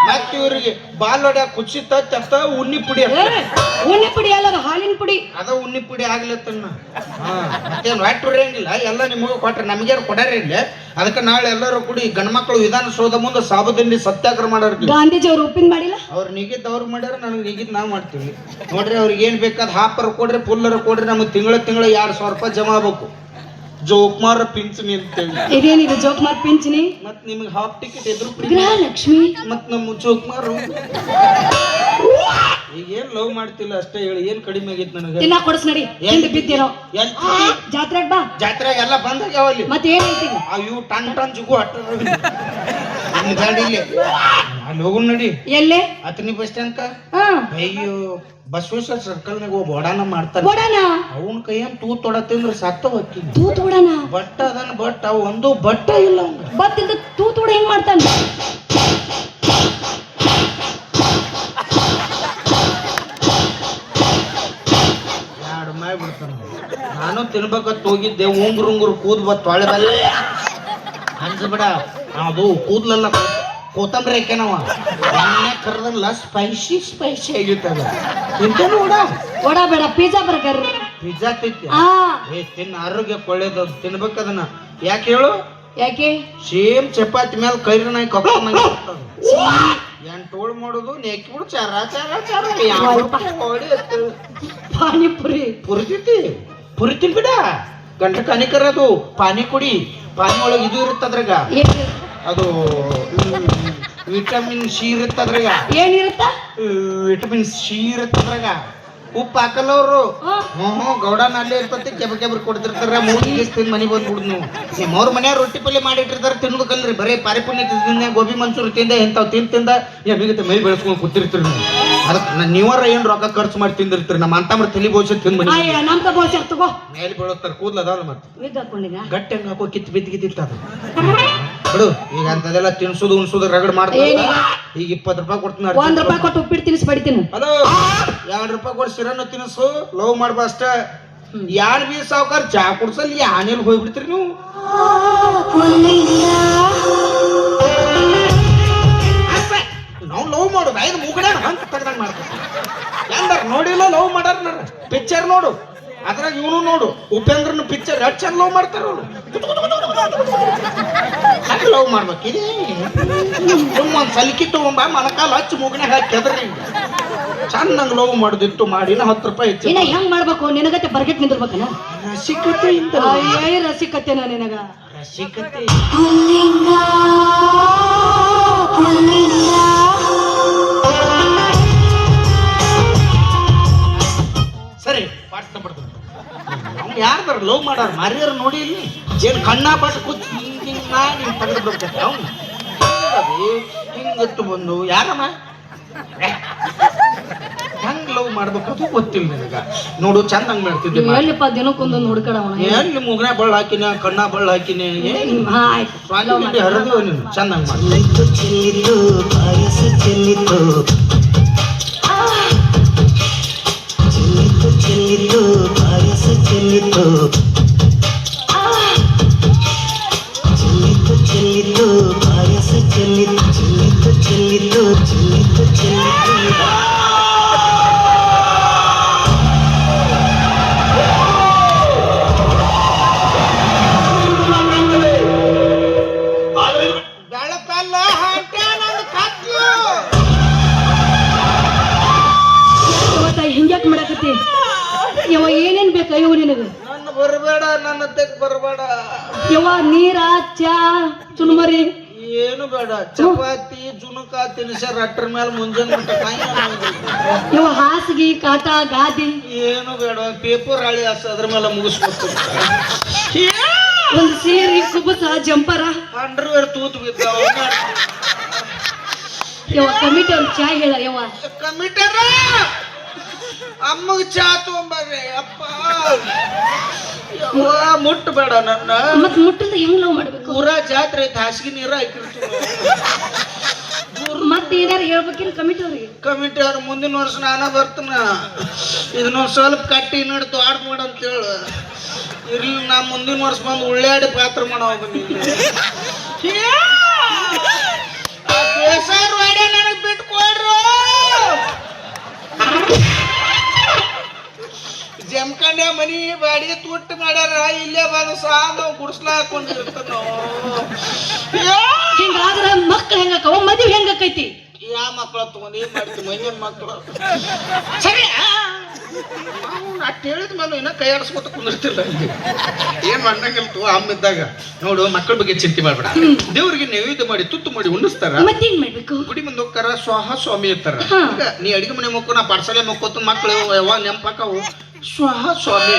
ಮತ್ತ ಇವ್ರಿಗೆ ಬಾಲ್ ಹೊಡ್ಯಾಕ ಕುಚ್ಚಿ ತತ್ತ ಉಣ್ಣಿ ಪುಡಿ. ಉಣ್ಣಿ ಪುಡಿ ಅಲ್ಲ, ಹಾಲಿನ ಪುಡಿ. ಅದ ಉಣ್ಣಿ ಪುಡಿ ಆಗ್ಲತ್ತನ್ನ. ಮತ್ತೇನು ಹೊಟ್ಟೆ ಹೊರೆಯಂಗಿಲ್ಲ. ಎಲ್ಲ ನಿಮಗೂ ಕೊಟ್ರೆ ನಮ್ಗೇನು ಕೊಡಾರ ಇಲ್ಲ. ಅದಕ್ಕೆ ನಾಳೆ ಎಲ್ಲರೂ ಕೂಡಿ ಗಂಡ್ಮಕ್ಳು ವಿಧಾನಸೌಧ ಮುಂದೆ ಸಾಬುದಂಡಿ ಸತ್ಯಾಗ್ರಹ ಮಾಡೋರ್. ಗಾಂಧೀಜಿ ಅವ್ರು ಉಪ್ಪಿನ ಮಾಡಿಲ್ಲ. ಅವ್ರು ನಿಗಿದ್ ಅವ್ರು ಮಾಡ್ಯಾರ, ನನಗೆ ನಿಗಿದ್ ನಾವ್ ಮಾಡ್ತೀವಿ ನೋಡ್ರಿ. ಅವ್ರಿಗೆ ಏನ್ ಬೇಕಾದ ಹಾಪರ್ ಕೊಡ್ರಿ, ಫುಲ್ಲರ್ ಕೊಡ್ರಿ. ನಮಗೆ ತಿಂಗಳ 2,000 ರೂಪಾಯಿ ಜಮಾ ಆಗ್ಬೇಕು. ಜೋಕುಮಾರ ಪಿಂಚಣಿ ಅಂತೇಳಿ. ಇದೇನಿದೆ ಜೋಕುಮಾರ್ ಪಿಂಚಣಿ? ಮತ್ ನಿಮ್ಗೆ ಹಾಫ್ ಟಿಕೆಟ್ ಎದುರು ಗೃಹಲಕ್ಷ್ಮಿ. ಮತ್ ನಮ್ಮ ಜೋಕುಮಾರ್ ಈಗ ಏನ್ ಲವ್ ಮಾಡ್ತಿಲ್ಲ ಅಷ್ಟೇ ಹೇಳಿ. ಏನ್ ಕಡಿಮೆ ಆಗೈತಿ ನನಗೆ? ತಿನ್ನ ಕೊಡಸ್ ನಡಿ. ಹಿಂದೆ ಬಿದ್ದೇನೋ ಜಾತ್ರೆಗ್ ಬಾ. ಜಾತ್ರೆಗೆ ಎಲ್ಲ ಬಂದಾಗ್ಯಾವ ಅಲ್ಲಿ. ಮತ್ತೆ ಏನ್ ಹೇಳ್ತೀವಿ? ಇವು ಟನ್ ಟನ್ ಜುಗು ಅಟ್ಟ ಗಾಡಿ ಇಲ್ಲಿ ಅಲ್ಲಿ ಹೋಗುನ್ ನಡಿ ಎಲ್ಲೇ ಅತನಿ ಬಸ್ ಸ್ಟ್ಯಾಂಡ್ ಹಾ ಅಯ್ಯೋ ಬಸವೇಶ್ವರ ಸರ್ಕಲ್ನಾಗ ಒಬ್ಬ ಬೋಡಾನ ಮಾಡ್ತಾನೆ ಕೊಡಣ ಅವನ್ ಕೈಯನ್ ತೂತ್ ತೊಡತಿಂದ್ರ ಸತ್ತ ಹೋಗ್ತೀನಿ ತೂತ್ ಬಿಡಣ ಬಟ್ಟ ಅದನ್ನ ಬಟ್ ಅವ್ ಒಂದು ಬಟ್ಟ ಇಲ್ಲ ಅವ್ನ ಬತ್ತಿಂದ ತೂತ್ ಬಿಡ ಹೆಂಗ್ ಮಾಡ್ತಾನ ಎರಡು ಮಾಯ್ ಬಿಡ್ತಾನ ನಾನು ತಿನ್ಬೇಕಂತ ಹೋಗಿದ್ದೆ ಉಂಗುರು ಕೂದ್ ಬತ್ ತೊಳೆ ಬಲ್ಲ ಅನ್ಸಬೇಡ ಅದು ಕೂದ್ಲೆಲ್ಲ ಕೊತ್ತಂಬರಿ ಹಾಕ್ಯಾನವ ಎಣ್ಣೆ ಕರ್ದಲ್ಲ ಸ್ಪೈಸಿ ಆಗಿರ್ತದ ತಿಂತೇನು ವಡ ಬೇಡ ಪಿಜ್ಜಾ ಬರ್ಗರ್ ಪಿಜ್ಜಾ ತಿಂತಿ ಆ ತಿನ್ನ ಆರೋಗ್ಯಕ್ಕೆ ಒಳ್ಳೇದು ಅದು ತಿನ್ಬೇಕದನ್ನ ಯಾಕೆ ಹೇಳು ಯಾಕೆ ಸೇಮ್ ಚಪಾತಿ ಮೇಲೆ ಕೈರನಾಗಿ ಕಪ್ಕೊಂಡಂಗೆ ಇರ್ತದ ಎಂಟೋಳು ಮಾಡೋದು ನೆಕ್ಕಿ ಬಿಡು ಚಾರ ಪಾನಿಪುರಿ ಪುರಿತೈತಿ ಪುರಿ ತಿನ್ಬಿಡ ಗಂಡ ಕನಿಕರದು ಪಾನಿ ಕುಡಿ ಪಾನಿ ಒಳಗೆ ಇದು ಇರುತ್ತದ್ರಾಗ ಅದು ವಿಟಮಿನ್ ಸಿ ಇರುತ್ತದ್ರಾಗ ಏನಿರುತ್ತ ವಿಟಮಿನ್ ಸಿ ಇರುತ್ತದ್ರಾಗ ಉಪ್ಪು ಹಾಕಲ್ಲ ಅವರು ಗೌಡನ ಅಲ್ಲೇ ಇರ್ತತಿ ಕೆಬ್ರಿ ಕೊಡ್ತಿರ್ತಾರ ಮೂಗಿ ತಿಂದು ಮನೆಗೆ ಬಂದ್ಬಿಡುದು ನೀವು ನಿಮ್ಮವ್ರ ಮನ್ಯಾಗ ರೊಟ್ಟಿ ಪಲ್ಯ ಮಾಡಿಟ್ಟಿರ್ತಾರೆ ತಿನ್ನೋದು ಕಲ್ರಿ ಬರೀ ಪಾರಿಪುಣ್ಯ ತಿಂದ ಗೋಬಿ ಮಂಚೂರಿ ತಿಂದ ಇಂಥವು ತಿಂದ ಎಮ್ಮಿಗತ್ತೆ ಮೈ ಬೆಳೆಸ್ಕೊಂಡು ಕೂತಿರ್ತೀರಿ ನೀವು ಅದಕ್ಕೆ ನೀವರ ಏನು ರೊಕ್ಕ ಖರ್ಚು ಮಾಡಿ ತಿಂದಿರ್ತೀರಿ ನಮ್ಮ ಅಂತಮ್ರ ತಲೆ ಬೋಸೆ ತಿಂದು ಮನೆ ಅಯ್ಯ ನಮ್ದ ಬೋಸೆ ತಗೋ ಮೇಲೆ ಬೀಳುತ್ತಾರೆ ಕೂದ್ಲ ಅದಾವಲ್ಲ ಮತ್ತೆ ವಿಗ್ ಹಾಕೊಂಡಿಗ ಗಟ್ಟಿ ಹಂಗ ಹಾಕೋ ಕಿತ್ತು ಬಿದ್ದಿತ್ತ ಅದು ಬಿಡು ಈಗ ಅಂತದೆಲ್ಲ ತಿನ್ಸುದು ಉಣ್ಸುದು ರಗಡ್ ಮಾಡ್ತಾರೆ ಈಗ 20 ರೂಪಾಯಿ ಕೊಡ್ತೀನಿ ₹1 ಕೊಟ್ಟು ಉಪ್ಪಿಟ್ಟು ತಿನ್ಸಿ ಬಡಿತೀನಿ ಹಲೋ ₹2 ಕೊಟ್ಟು ಸಿರನ್ನು ತಿನ್ಸು ಲವ್ ಮಾಡ್ಬಾ ಅಷ್ಟ ಯಾರ್ ಬಿ ಸಾವುಕಾರ ಚಾ ಕುಡ್ಸಲ್ಲಿ ಆನೇಲಿ ಹೋಗ್ಬಿಡ್ತೀರಿ ನೀವು ನಾವು ಲವ್ ಮಾಡೋದು ಐದು ಮುಗಡ ಹಂತ ತೆಗ್ದಂಗ್ ಮಾಡ್ತೀವಿ ಎಂದಾರ ನೋಡಿಲ್ಲ ಲವ್ ಮಾಡಾರ ಪಿಕ್ಚರ್ ನೋಡು ಅದ್ರಾಗ ಇವನು ನೋಡು ಉಪೇಂದ್ರನ ಪಿಕ್ಚರ್ ಎಷ್ಟು ಚಂದ ಲವ್ ಮಾಡ್ತಾರ ಅವ್ರು ಹಂಗೆ ಲವ್ ಮಾಡ್ಬೇಕಿದೆ ಒಂದು ಸಲಿಕಿ ತಗೊಂಬ ಮನಕಾಲ ಹಚ್ಚಿ ಮುಗನೆ ಹಾಕಿ ಕೆದ್ರಿ ಚಂದಂಗ ಲವ್ ಮಾಡೋದಿತ್ತು ಮಾಡಿನ ₹10 ಹೆಚ್ಚು ಇನ್ನ ಹೆಂಗ್ ಮಾಡ್ಬೇಕು ನಿನಗತ್ತೆ ಬರ್ಗೆಟ್ ನಿಂದಿರ್ಬೇಕನ ರಸಿಕತೆ ಇಂತ ಏ ರಸಿಕತೆನ ನಿನಗ ರಸಿಕತೆ ಸರಿ ಪಾಠ ಪಡ್ತೀನಿ ಅವ್ನು ಯಾರ್ದಾರ ಲವ್ ಮಾಡಾರ ಮಾರಿಯಾರ ನೋಡಿ ಇಲ್ಲಿ ಏನ್ ಕಣ್ಣ ಪಾಠ ಕೂತ್ ಹಿಂಗ್ ನೀನ್ ತೆಗೆದು ಬಿಡ್ತೈತೆ ಅವ್ನು ಹಿಂಗತ್ತು ಬಂದು ಯಾರಮ್ಮ ಹೆಂಗ್ ಲವ್ ಮಾಡ್ಬೇಕು ಅದು ಗೊತ್ತಿಲ್ಲ ನಿನಗ ನೋಡು ಚಂದಂಗ್ ಮಾಡ್ತಿದ್ದೆ ಎಲ್ಲಿಪ್ಪ ದಿನಕ್ಕೊಂದೊಂದು ಹುಡ್ಕಡವಣ ಎಲ್ಲಿ ಮುಗ್ನ ಬಳ್ಳ ಹಾಕಿನ ಕಣ್ಣ ಬಳ್ಳ ಹಾಕಿನಿ ಆಯ್ತು ಹರಿದು ನೀನು ಚಂದಂಗ್ ಮಾಡಿ ಚೆಲ್ಲಿತು ಪಾಯಸ ಚೆಲ್ಲಿತು ಚೆಲ್ಲಿತು ಚೆಲ್ಲಿತು ಪಾಯಸ ಚೆಲ್ಲಿತು ಚೆಲ್ಲಿತು ಚೆಲ್ಲಿತು ಚೆಲ್ಲಿತು ಚೆಲ್ಲಿತು ಬೆಳಕಲ್ಲ ಹಾಟ್ಯ ನನ್ನ ಕತ್ಲು ಹಿಂಗ್ಯಾಕ್ ಮಾಡಕತ್ತಿ ಯವ್ವ ಏನೇನ್ ಬೇಕ ಇವು ನಿನಗ ನನ್ನ ಬರಬೇಡ ನನ್ನ ತೆಗ್ ಬರಬೇಡ ಯವ್ವ ನೀರ ಚಾ ಚುನ್ಮರಿ ಏನು ಬೇಡ ಚಪಾತಿ ಜುನುಕ ತಿನ್ಸರ್ ಅಟ್ರ ಮೇಲೆ ಮುಂಜಾನೆ ಮಟ್ಟ ಯವ್ವ ಹಾಸಿಗೆ ಕಾಟ ಗಾದಿ ಏನು ಬೇಡ ಪೇಪರ್ ಹಾಳಿ ಹಾಸ ಅದ್ರ ಮೇಲೆ ಮುಗಿಸ್ಬೇಕು ಒಂದು ಸೀರೆ ಕುಬಸ ಜಂಪರ ಅಂಡರ್ವೇರ್ ತೂತು ಬಿದ್ದ ಯವ್ವ ಕಮಿಟಿ ಒಂದು ಚಾ ಹೇಳ ಯವ್ವ ಕಮಿಟರ ಅಮ್ಮಗ ಚಾ ತಗೊಂಬರ್ರಿ ಅಪ್ಪ ಮುಟ್ಟು ಬೇಡ ನನ್ನ ಮತ್ ಮುಟ್ಟಿಂದ ಹೆಂಗ್ ಲವ್ ಮಾಡ್ಬೇಕು ಊರ ಜಾತ್ರೆ ಐತೆ ಹಾಸಿಗೆ ನೀರ ಹಾಕಿರ್ತೀವಿ ಮತ್ ಏನಾರ ಹೇಳ್ಬೇಕಿನ್ ಕಮಿಟಿ ಅವ್ರಿಗೆ ಕಮಿಟಿ ಅವ್ರ ಮುಂದಿನ ವರ್ಷ ನಾನ ಬರ್ತನ ಇದನ್ನೊಂದು ಸ್ವಲ್ಪ ಕಟ್ಟಿ ನಡ್ದು ಆಡ್ ಮಾಡ ಅಂತ ಹೇಳು ಇರ್ಲಿ ನಾ ಮುಂದಿನ ವರ್ಷ ಬಂದು ಉಳ್ಳಾಡಿ ಪಾತ್ರ ಮಾಡೋ ನನಗೆ ಬಿಟ್ಕೊಡ್ರು ಜಮಖಂಡೆ ಮನಿ ಬಾಡಿಗೆ ತುಟ್ಟು ಮಾಡ್ಯಾರ ಇಲ್ಲೇ ಬಂದು ಸಾಂಗ್ ಗುಡಿಸ್ಲಾ ಹಾಕೊಂಡಿರ್ತಾನ ಹಿಂಗಾದ್ರ ಮಕ್ಳು ಹೆಂಗಕ್ಕವ ಮದುವೆ ಹೆಂಗಕ್ಕೈತಿ ಯಾವ ಮಕ್ಕಳ ತಗೊಂಡು ಏನ್ ಮಾಡ್ತೀವಿ ಮಂಜನ್ ಮಕ್ಕಳು ಸರಿ ಅಟ್ ಹೇಳಿದ ಮೇಲೆ ಇನ್ನ ಕೈ ಆಡಿಸ್ಕೊತ ಕುಂದಿರ್ತಿಲ್ಲ ಏನ್ ಮಾಡಂಗಿಲ್ತು ಅಮ್ಮಿದ್ದಾಗ ನೋಡು ಮಕ್ಕಳ ಬಗ್ಗೆ ಚಿಂತೆ ಮಾಡ್ಬೇಡ ದೇವ್ರಿಗೆ ನೈವೇದ್ಯ ಮಾಡಿ ತುತ್ತು ಮಾಡಿ ಉಣ್ಣಿಸ್ತಾರ ಮತ್ತೇನ್ ಮಾಡ್ಬೇಕು ಗುಡಿ ಮುಂದೆ ಹೋಗ್ತಾರ ಸ್ವಾಹ ಸ್ವಾಮಿ ಇರ್ತಾರ ಈಗ ನೀ ಅಡಿಗೆ ಮನೆ ಮಕ್ಕಳು ನಾ ಪಾಠಶಾಲೆ ಮಕ್ಕೋತ ಮಕ್ಕಳು ಯಾವ ನೆಂಪಾಕವು ಸ್ವಾಹ ಸ್ವಾಮಿ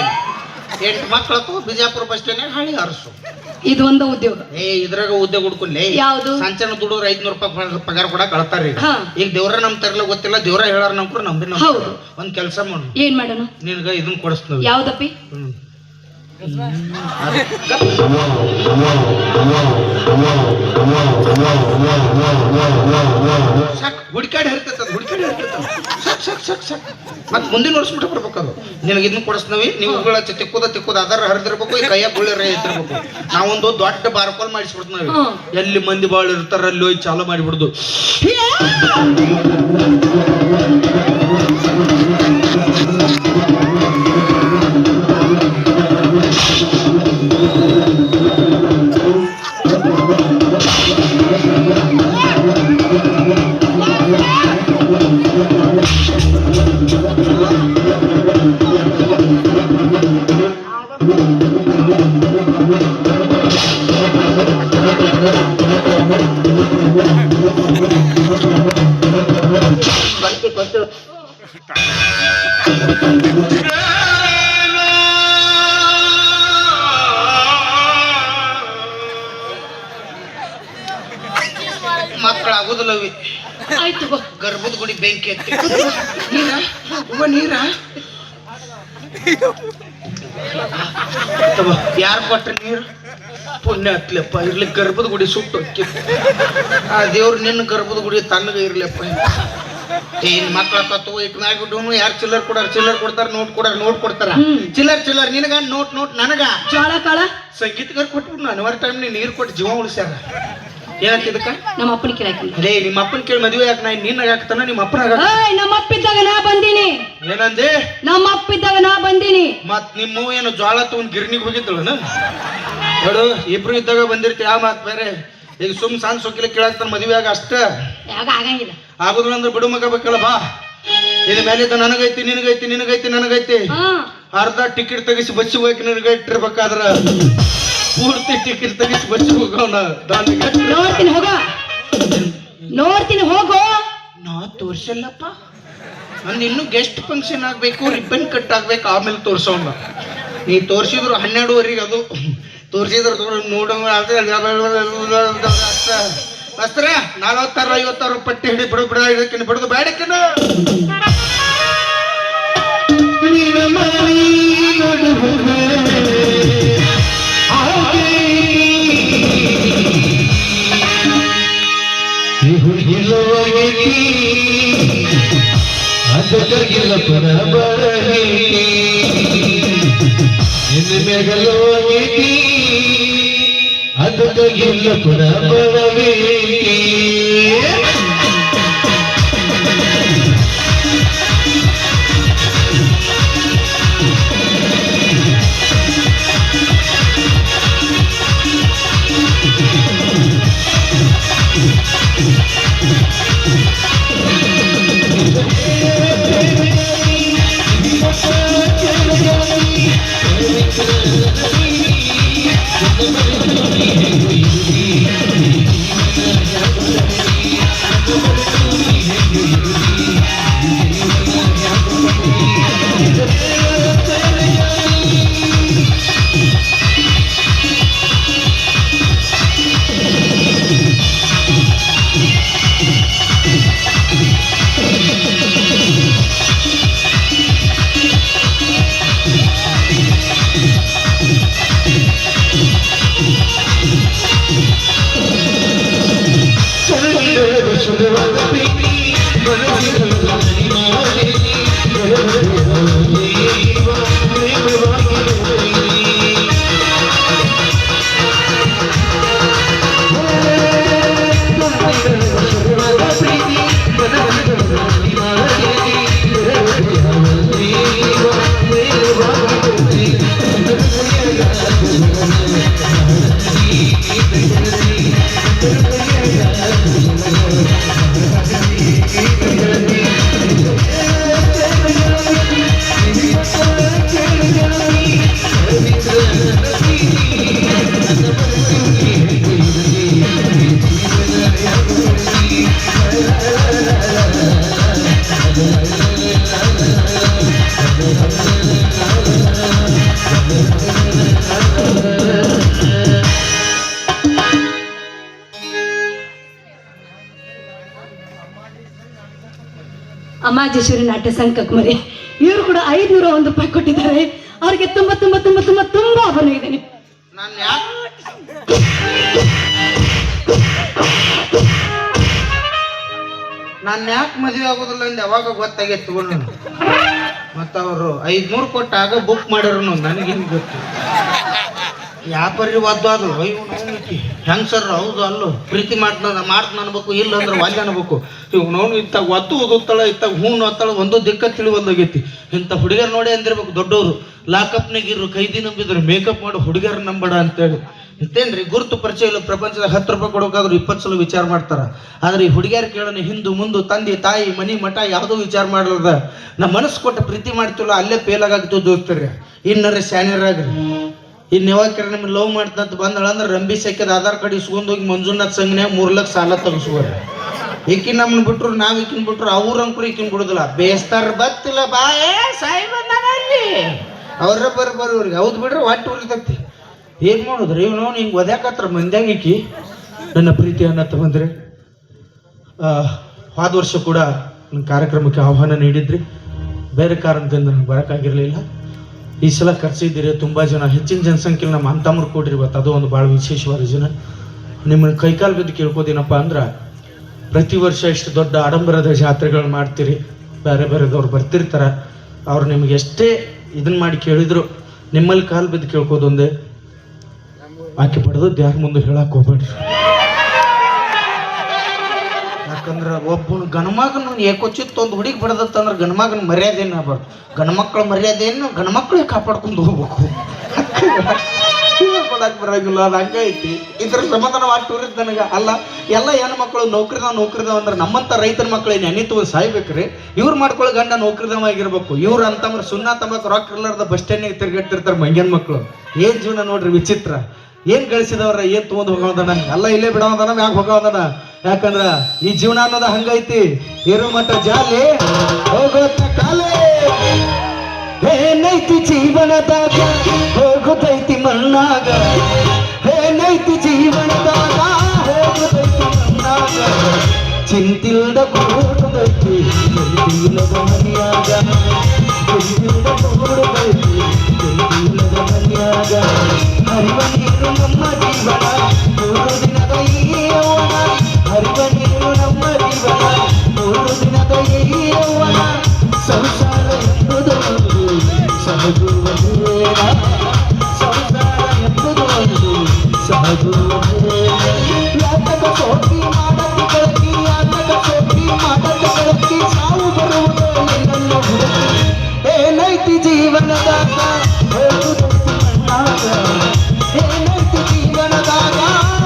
8 ಮಕ್ಕಳಕ್ಕೂ ಬಿಜಾಪುರ ಬಸ್ ಸ್ಟ್ಯಾಂಡ್ ಹಳಿ ಹಾರಿಸು ಇದು ಒಂದು ಉದ್ಯೋಗ. ಇದ್ರಾಗ ಉದ್ಯೋಗ ಹುಡ್ಕೊಲ್ಲಿ ಯಾವ್ದು? ಸಂಚನ ದುಡಿದ್ರೆ 500 ರೂಪಾಯಿ ಪಗಾರ ಕೂಡ ಕಳ್ತಾರ್ರಿ. ಹಾ. ಈಗ ದೇವ್ರ ನಮ್ ತರ್ಲ ಗೊತ್ತಿಲ್ಲ, ದೇವ್ರ ಹೇಳಾರ ನಮ್ಕರು ನಂಬಿ ಹೌದು. ಒಂದ್ ಕೆಲಸ ಮಾಡು, ಏನ್ ಮಾಡೋಣ? ನಿನ್ಗ ಇದನ್ನ ಕೊಡಿಸ್ತೀವಿ. ಯಾವ್ದಪ್ಪಿ? ಸಾಕ್ ಹುಡ್ಕಾಡಿ ಹರಿತದ, ಹುಡ್ಕಾಡಿ ಹರಿತದ. ಸಾಕ್ ಸಾಕ್ ಸಾಕ್ ಸಾಕ್. ಮತ್ ಮುಂದಿನ ವರ್ಷ ಬಿಟ್ಟು ಬರ್ಬೇಕದು. ನಿನಗೆ ಇದನ್ನ ಕೊಡಿಸ್ತೀವಿ, ನೀವುಗಳ ತಿಕ್ಕೋದ ಅದರ ಹರಿದಿರ್ಬೇಕು, ಈ ಕೈಯಾಗ ಗುಳ್ಳಿ ಇರ್ತಿರ್ಬೇಕು. ನಾವೊಂದು ದೊಡ್ಡ ಬಾರ್ಕೋಲ್ ಮಾಡಿಸ್ಬಿಡ್ತೀವಿ. ಎಲ್ಲಿ ಮಂದಿ ಬಾಳ ಇರ್ತಾರ ಅಲ್ಲಿ ಹೋಗಿ ಚಾಲು ಮಾಡಿಬಿಡುದು. ಮಕ್ಕಳಾಗೋದಿಲ್ಲವಿ. ಆಯ್ತು, ಗರ್ಭದ ಗುಡಿ ಬೆಂಕಿ ಹತ್ತಿ ನೀರ ನೀರ ಯಾರು ಕೊಟ್ರ ನೀರು? ಪುಣ್ಯ ಹತ್ಲಪ್ಪ, ಇರ್ಲಿ ಗರ್ಭದ ಗುಡಿ ಸುಟ್ಟು ಆ ದೇವ್ರು ನಿನ್ನ ಗರ್ಭದ ಗುಡಿ ತನ್ನಗ ಇರ್ಲಪ್ಪ. ಏನ್ ಮಕ್ಕಳ ತತ್ವ ಇಟ್ ಮ್ಯಾಗ್ಬಿಟ್ಟು ಯಾರು ಚಿಲ್ಲರ್ ಕೊಡ್ತಾರ, ನೋಟ್ ಕೊಡ್ತಾರ. ಚಿಲ್ಲರ್ ನಿನಗ ನೋಟ್ ನನಗ ಜೋಳ ಕಾಳ ಸಂಗೀತಗಾರ ಕೊಟ್ಬಿಟ್ಟು ಅನಿವಾರ್ಯ ಟೈಮ್ ನೀರು ಕೊಟ್ಟು ಜೀವ ಉಳಿಸ್ಯಾರ. ಏನಂತ ಇದಕ್ಕ? ನಮ್ಮ ಅಪ್ಪನ ಕೇಳಾಕಿಲ್ಲ. ಅದೇ ನಿಮ್ಮ ಅಪ್ಪನ ಕೇಳಿ ಮದುವೆ ಯಾಕೆ ನಾ ನಿನ್ನ ಆಗ್ತಾನ ನಿಮ್ಮ ಅಪ್ಪನ ನಮ್ಮ ಅಪ್ಪಿದ್ದಾಗ ನಾ ಬಂದೀನಿ. ಏನಂದೆ? ನಮ್ಮ ಅಪ್ಪಿದ್ದಾಗ ನಾ ಬಂದೀನಿ. ಮತ್ ನಿಮ್ಮ ಏನು ಜ್ವಾಳ ತಗೊಂಡ್ ಗಿರ್ನಿಗೆ ಹೋಗಿದ್ದಳು ಹೇಳು. ಇಬ್ರು ಇದ್ದಾಗ ಬಂದಿರ್ತಿ ಆ ಮಾತ್ ಬೇರೆ. ಈಗ ಸಣ್ಣ ಸೊಕ್ಕಿಲ ಕೇಳಾಕ್ತಾನ ಮದುವೆ ಆಗ ಅಷ್ಟ ಯಾಗ ಆಗಂಗಿಲ್ಲ. ಆಗುದಿಲ್ಲ ಅಂದ್ರೆ ಬಿಡು ಮಗ ಬೇಕಲ್ಲ ಬಾ. ಇದ ಮೇಲಿದ್ದ ನನಗೈತಿ ಅರ್ಧ ಟಿಕೆಟ್ ತೆಗಿಸಿ ಬಸ್ಸಿಗೆ ಹೋಗಿ ನನಗೆ ಇಟ್ಟಿರ್ಬೇಕಾದ್ರ ಪೂರ್ತಿ ಟಿಕೆಟ್ ತೆಗಿಸಿ ಬಸ್ಸಿಗೆ ಹೋಗೋಣ. ನೋಡ್ತೀನಿ ಹೋಗೋ. ನಾ ತೋರ್ಸಲ್ಲಪ್ಪ, ನಂದು ಇನ್ನೂ ಗೆಸ್ಟ್ ಫಂಕ್ಷನ್ ಆಗ್ಬೇಕು, ರಿಬ್ಬನ್ ಕಟ್ ಆಗ್ಬೇಕು, ಆಮೇಲೆ ತೋರ್ಸೋಣ. ನೀ ತೋರ್ಸಿದ್ರು 12:30 ಅದು ತೋರ್ಸಿದ್ರು ನೋಡ ಅಸ್ತ್ರ 46-56 ಪಟ್ಟಿ ಹಿಡಿ ಬಿಡೋದು ಬೇಡಕ್ಕಿನ ಅದಕ್ಕಾಗಿಲ್ಲ ಪರ ಮೆಗಲೋಗಿ ಅದಕ್ಕಾಗಿಲ್ಲ ಪರ ಬರವೇ ರಾಜೇಶ್ವರಿ ನಾಟ್ಯ ಸಂಘಕ್ಕೆ ಮರಿ ಇವರು ಕೂಡ 501 ರೂಪಾಯಿ ಕೊಟ್ಟಿದ್ದಾರೆ. ಅವ್ರಿಗೆ ತುಂಬಾ ತುಂಬಾ ತುಂಬಾ ತುಂಬಾ ತುಂಬಾ ಆಭರಣ ಇದ್ದೇನೆ. ನಾನು ಯಾಕೆ ಮದುವೆ ಆಗೋದಿಲ್ಲ ಅಂದ್ ಯಾವಾಗ ಗೊತ್ತಾಗೈತೆ ತಗೊಂಡು ಮತ್ತು ಅವರು 500 ಕೊಟ್ಟಾಗ ಬುಕ್ ಮಾಡ್ಯಾರ ನನಗೇನು ಗೊತ್ತು. ವ್ಯಾಪಾರಿ ಒದ್ದು ಆದ್ರು ಹೆಂಗ್ ಸರ್ ಹೌದು ಅಲ್ಲೋ ಪ್ರೀತಿ ಮಾಡ್ತಾನ ಅನ್ಬೇಕು, ಇಲ್ಲ ಅಂದ್ರೆ ವಾಲ್ಯ ಅನ್ಬೇಕು. ಇವ್ ನೋವು ಇತ್ತಾಗ ಒತ್ತು ಓದುತ್ತಾಳ, ಇತ್ತಾಗ ಹೂನು ಓದ್ತಾಳ, ಒಂದು ದಿಕ್ಕ ತಿಳಿವಲ್ಲಾಗೈತಿ. ಇಂಥ ಹುಡುಗರು ನೋಡಿ ಅಂದಿರ್ಬೇಕು ದೊಡ್ಡವರು. ಲಾಕಪ್ನಾಗ ಇರು, ಕೈದಿ ನಂಬಿದ್ರು, ಮೇಕಪ್ ಮಾಡೋ ಹುಡುಗರು ನಂಬಡ ಅಂತೇಳಿ. ಇತ್ತೇನ್ರಿ ಗುರುತು ಪರಿಚಯ ಇಲ್ಲ. ಪ್ರಪಂಚದಾಗ 10 ರೂಪಾಯಿ ಕೊಡೋಕಾದ್ರೂ 20 ಸಲ ವಿಚಾರ ಮಾಡ್ತಾರ. ಆದ್ರೆ ಈ ಹುಡುಗಿಯರು ಕೇಳೋಣ ಹಿಂದು ಮುಂದು ತಂದೆ ತಾಯಿ ಮನಿ ಮಠ ಯಾವುದೋ ವಿಚಾರ ಮಾಡಲ್ದ ನಮ್ಮ ಮನಸ್ಸು ಕೊಟ್ಟು ಪ್ರೀತಿ ಮಾಡ್ತಿಲ್ಲ ಅಲ್ಲೇ ಫೇಲ್ ಆಗಾಗ್ತದೆ ದೋಸ್ತಾರ್ರಿ. ಇನ್ನರ ಸ್ಯಾನಿಯರಾಗ್ರಿ. ಇನ್ನು ಯಾವಾಗ ನಿಮ್ಗೆ ಲವ್ ಮಾಡ್ತಂತ ಬಂದಳ ಅಂದ್ರೆ ರಂಬಿ ಸೆಕ್ಯದ ಆಧಾರ್ ಕಾರ್ಡ್ ಇಸ್ಕೊಂಡೋಗಿ ಮಂಜುನಾಥ್ ಸಂಘನ್ಯಾಗ 3 ಲಕ್ಷ ಸಾಲ ತೆಗಿಸ್ಬೋರಿ. ಈಕಿನ ನಮ್ಮನ್ನ ಬಿಟ್ರು ನಾವ್ ಈಕಿನ ಬಿಟ್ರು ಅವ್ರ ಅಂಕರು ಈಕಿನ ಬಿಡುದಿಲ್ಲ. ಬೇಸ್ತಾರ ಬತ್ತಿಲ್ಲ ಬಾಯೇ ಸಾಯಿ ಬಂದಲ್ಲಿ ಅವ್ರ ಬರ್ಬರ್ ಇವ್ರಿಗೆ ಹೌದು ಬಿಡ್ರಿ ಒಟ್ಟು ಉಳಿತೈತಿ. ಏನ್ ಮಾಡುದ್ರಿ ಇವ್ನು ಹಿಂಗೆ ಒದ್ಯಾಕತ್ರ ಮಂದ್ಯಾಗ ಈಕಿ ನನ್ನ ಪ್ರೀತಿ ಅನ್ನತ್ತ ಬಂದ್ರೆ. ಹೋದ ವರ್ಷ ಕೂಡ ನನ್ನ ಕಾರ್ಯಕ್ರಮಕ್ಕೆ ಆಹ್ವಾನ ನೀಡಿದ್ರಿ. ಬೇರೆ ಕಾರಣದಿಂದ ನನಗೆ ಬರೋಕ್ಕಾಗಿರ್ಲಿಲ್ಲ. ಈ ಸಲ ಕರ್ಸಿದ್ದೀರಿ ತುಂಬ ಜನ, ಹೆಚ್ಚಿನ ಜನಸಂಖ್ಯೆ ನಮ್ಮ ಅಂತಮ್ಮರು ಕೊಡ್ರಿ. ಇವತ್ತು ಅದು ಒಂದು ಭಾಳ ವಿಶೇಷವಾದ ಜನ. ನಿಮ್ಮನ್ನು ಕೈಕಾಲು ಬಿದ್ದು ಕೇಳ್ಕೋದೇನಪ್ಪ ಅಂದ್ರೆ, ಪ್ರತಿ ವರ್ಷ ಇಷ್ಟು ದೊಡ್ಡ ಆಡಂಬರದ ಜಾತ್ರೆಗಳು ಮಾಡ್ತೀರಿ, ಬೇರೆ ಬೇರೆದವ್ರು ಬರ್ತಿರ್ತಾರೆ. ಅವ್ರು ನಿಮ್ಗೆ ಎಷ್ಟೇ ಇದನ್ನ ಮಾಡಿ ಕೇಳಿದ್ರು ನಿಮ್ಮಲ್ಲಿ ಕಾಲು ಬಿದ್ದು ಕೇಳ್ಕೋದೊಂದೇ, ಆಕೆ ಪಡೆದದ್ದು ಯಾರ ಮುಂದೆ ಹೇಳಕ್ ಹೋಗ್ಬೇಡ್ರಿ. ಯಾಕಂದ್ರೆ ಒಬ್ಬನ ಗಣಮಗನ ಏಕೋಚಿತ್ತು ಒಂದು ಹುಡುಗಿ ಬಡದತ್ತಂದ್ರೆ ಗಣಮಗನ ಮರ್ಯಾದೆ ಏನಾಗ್ಬಾರ್ದು. ಗಣಮಕ್ಳ ಮರ್ಯಾದೆಯನ್ನು ಗಣಮಕ್ಳೇ ಕಾಪಾಡ್ಕೊಂಡು ಹೋಗ್ಬೇಕು. ಕೊಡಕ್ ಬರಂಗಿಲ್ಲ, ಅದು ಹಂಗೈತಿ. ಇದ್ರ ಸಮಾಧಾನ ಟೂರಿಸ್ಟ್ ನನಗೆ ಅಲ್ಲ. ಎಲ್ಲ ಹೆಣ್ಮಕ್ಳು ನೌಕರಿದಾವ ಅಂದ್ರೆ ನಮ್ಮಂತ ರೈತರ ಮಕ್ಳು ಏನು ಎಣ್ಣೆ ತಗೊಂಡು ಸಾಯ್ಬೇಕ್ರಿ. ಇವ್ರು ಮಾಡ್ಕೊಳ್ಳೋ ಗಂಡ ನೌಕರಿದಾವ ಆಗಿರ್ಬೇಕು. ಇವ್ರು ಅಂತಂದ್ರೆ ಸುಣ್ಣ ತಮ್ಮಕ್ಕೆ ರೊಕ್ಕ ಇರ್ಲಾರ್ದ ಬಸ್ ಸ್ಟ್ಯಾಂಡಿಗೆ ತಿರ್ಗಾಡ್ತಿರ್ತಾರೆ ಮಂಗ್ಯನ್ ಮಕ್ಳು. ಏನ್ ಜೀವನ ನೋಡ್ರಿ ವಿಚಿತ್ರ. ಏನ್ ಗಳಿಸಿದವ್ರ ಏನ್ ತಗೊಂಡ್ ಹೋಗೋದನ ಎಲ್ಲ ಇಲ್ಲೇ ಬಿಡೋದನ ಮ್ಯಾಗ ಹೋಗೋದನ. ಯಾಕಂದ್ರ ಈ ಜೀವನ ಅನ್ನೋದ ಹಂಗೈತಿ. ಇರು ಮಟ್ಟ ಜಾಲಿ ಹೋಗೋತ್ತ ಕಾಲೇ ಏನೈತಿ ಜೀವನದಾಗ ಹೋಗುತ್ತೈತಿ ಮಣ್ಣಾಗ. ಏನೈತಿ ಜೀವನದಾಗ ಹೋಗುತ್ತೈತಿ ಮಣ್ಣಾಗ. ಚಿಂತಿಲ್ದ ಕೂಡುತ್ತೈತಿ ಚಿಂತಿಲ್ಲದ ಮನೆಯಾಗ. ಚಿಂತಿಲ್ದ ಕೂಡುತ್ತೈತಿ ಚಿಂತಿಲ್ಲದ ಮನೆಯಾಗ. ಹರಿವ ನೀರು ನಮ್ಮ ಜೀವನ 3 ದಿನದ ಈ ಯೌವನ. ಹರಿವ ನೀರು ನಮ್ಮ ಜೀವನ 3 ದಿನದ ಈ ಯೌವನ. ಸಂಸಾರ ಎಂಬುದು ಒಂದು ಸಹಜುವನೇನ. ಸಂಸಾರ ಎಂಬುದು ಒಂದು ಸಹಜುವನೇನ. ಯಾತಕ ಸೋಕಿ ಮಾಡಕ್ಕೆ ಗಳಕಿ, ಯಾತಕ ಸೋಕಿ ಮಾಡಕ್ಕೆ ಗಳಕಿ. ಸಾವು ಬರುವುದು ನಿನ್ನನ್ನ ಹುಡುಕಿ. ಏನೈತಿ ಜೀವನದಾಗ ಹೋಗುತ್ತೈತಿ ಮಣ್ಣಾಗ. ಏನೈತಿ ಜೀವನದಾಗ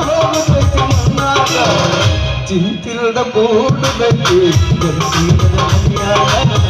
ಹೋಗುತ್ತೈತಿ ಮಣ್ಣಾಗ. ಚಿಂತಿಲ್ಲದ ಕೂಡುಗಟ್ಟಿ ಗಡಿಸಿದ ಮನೆಯಾಗ.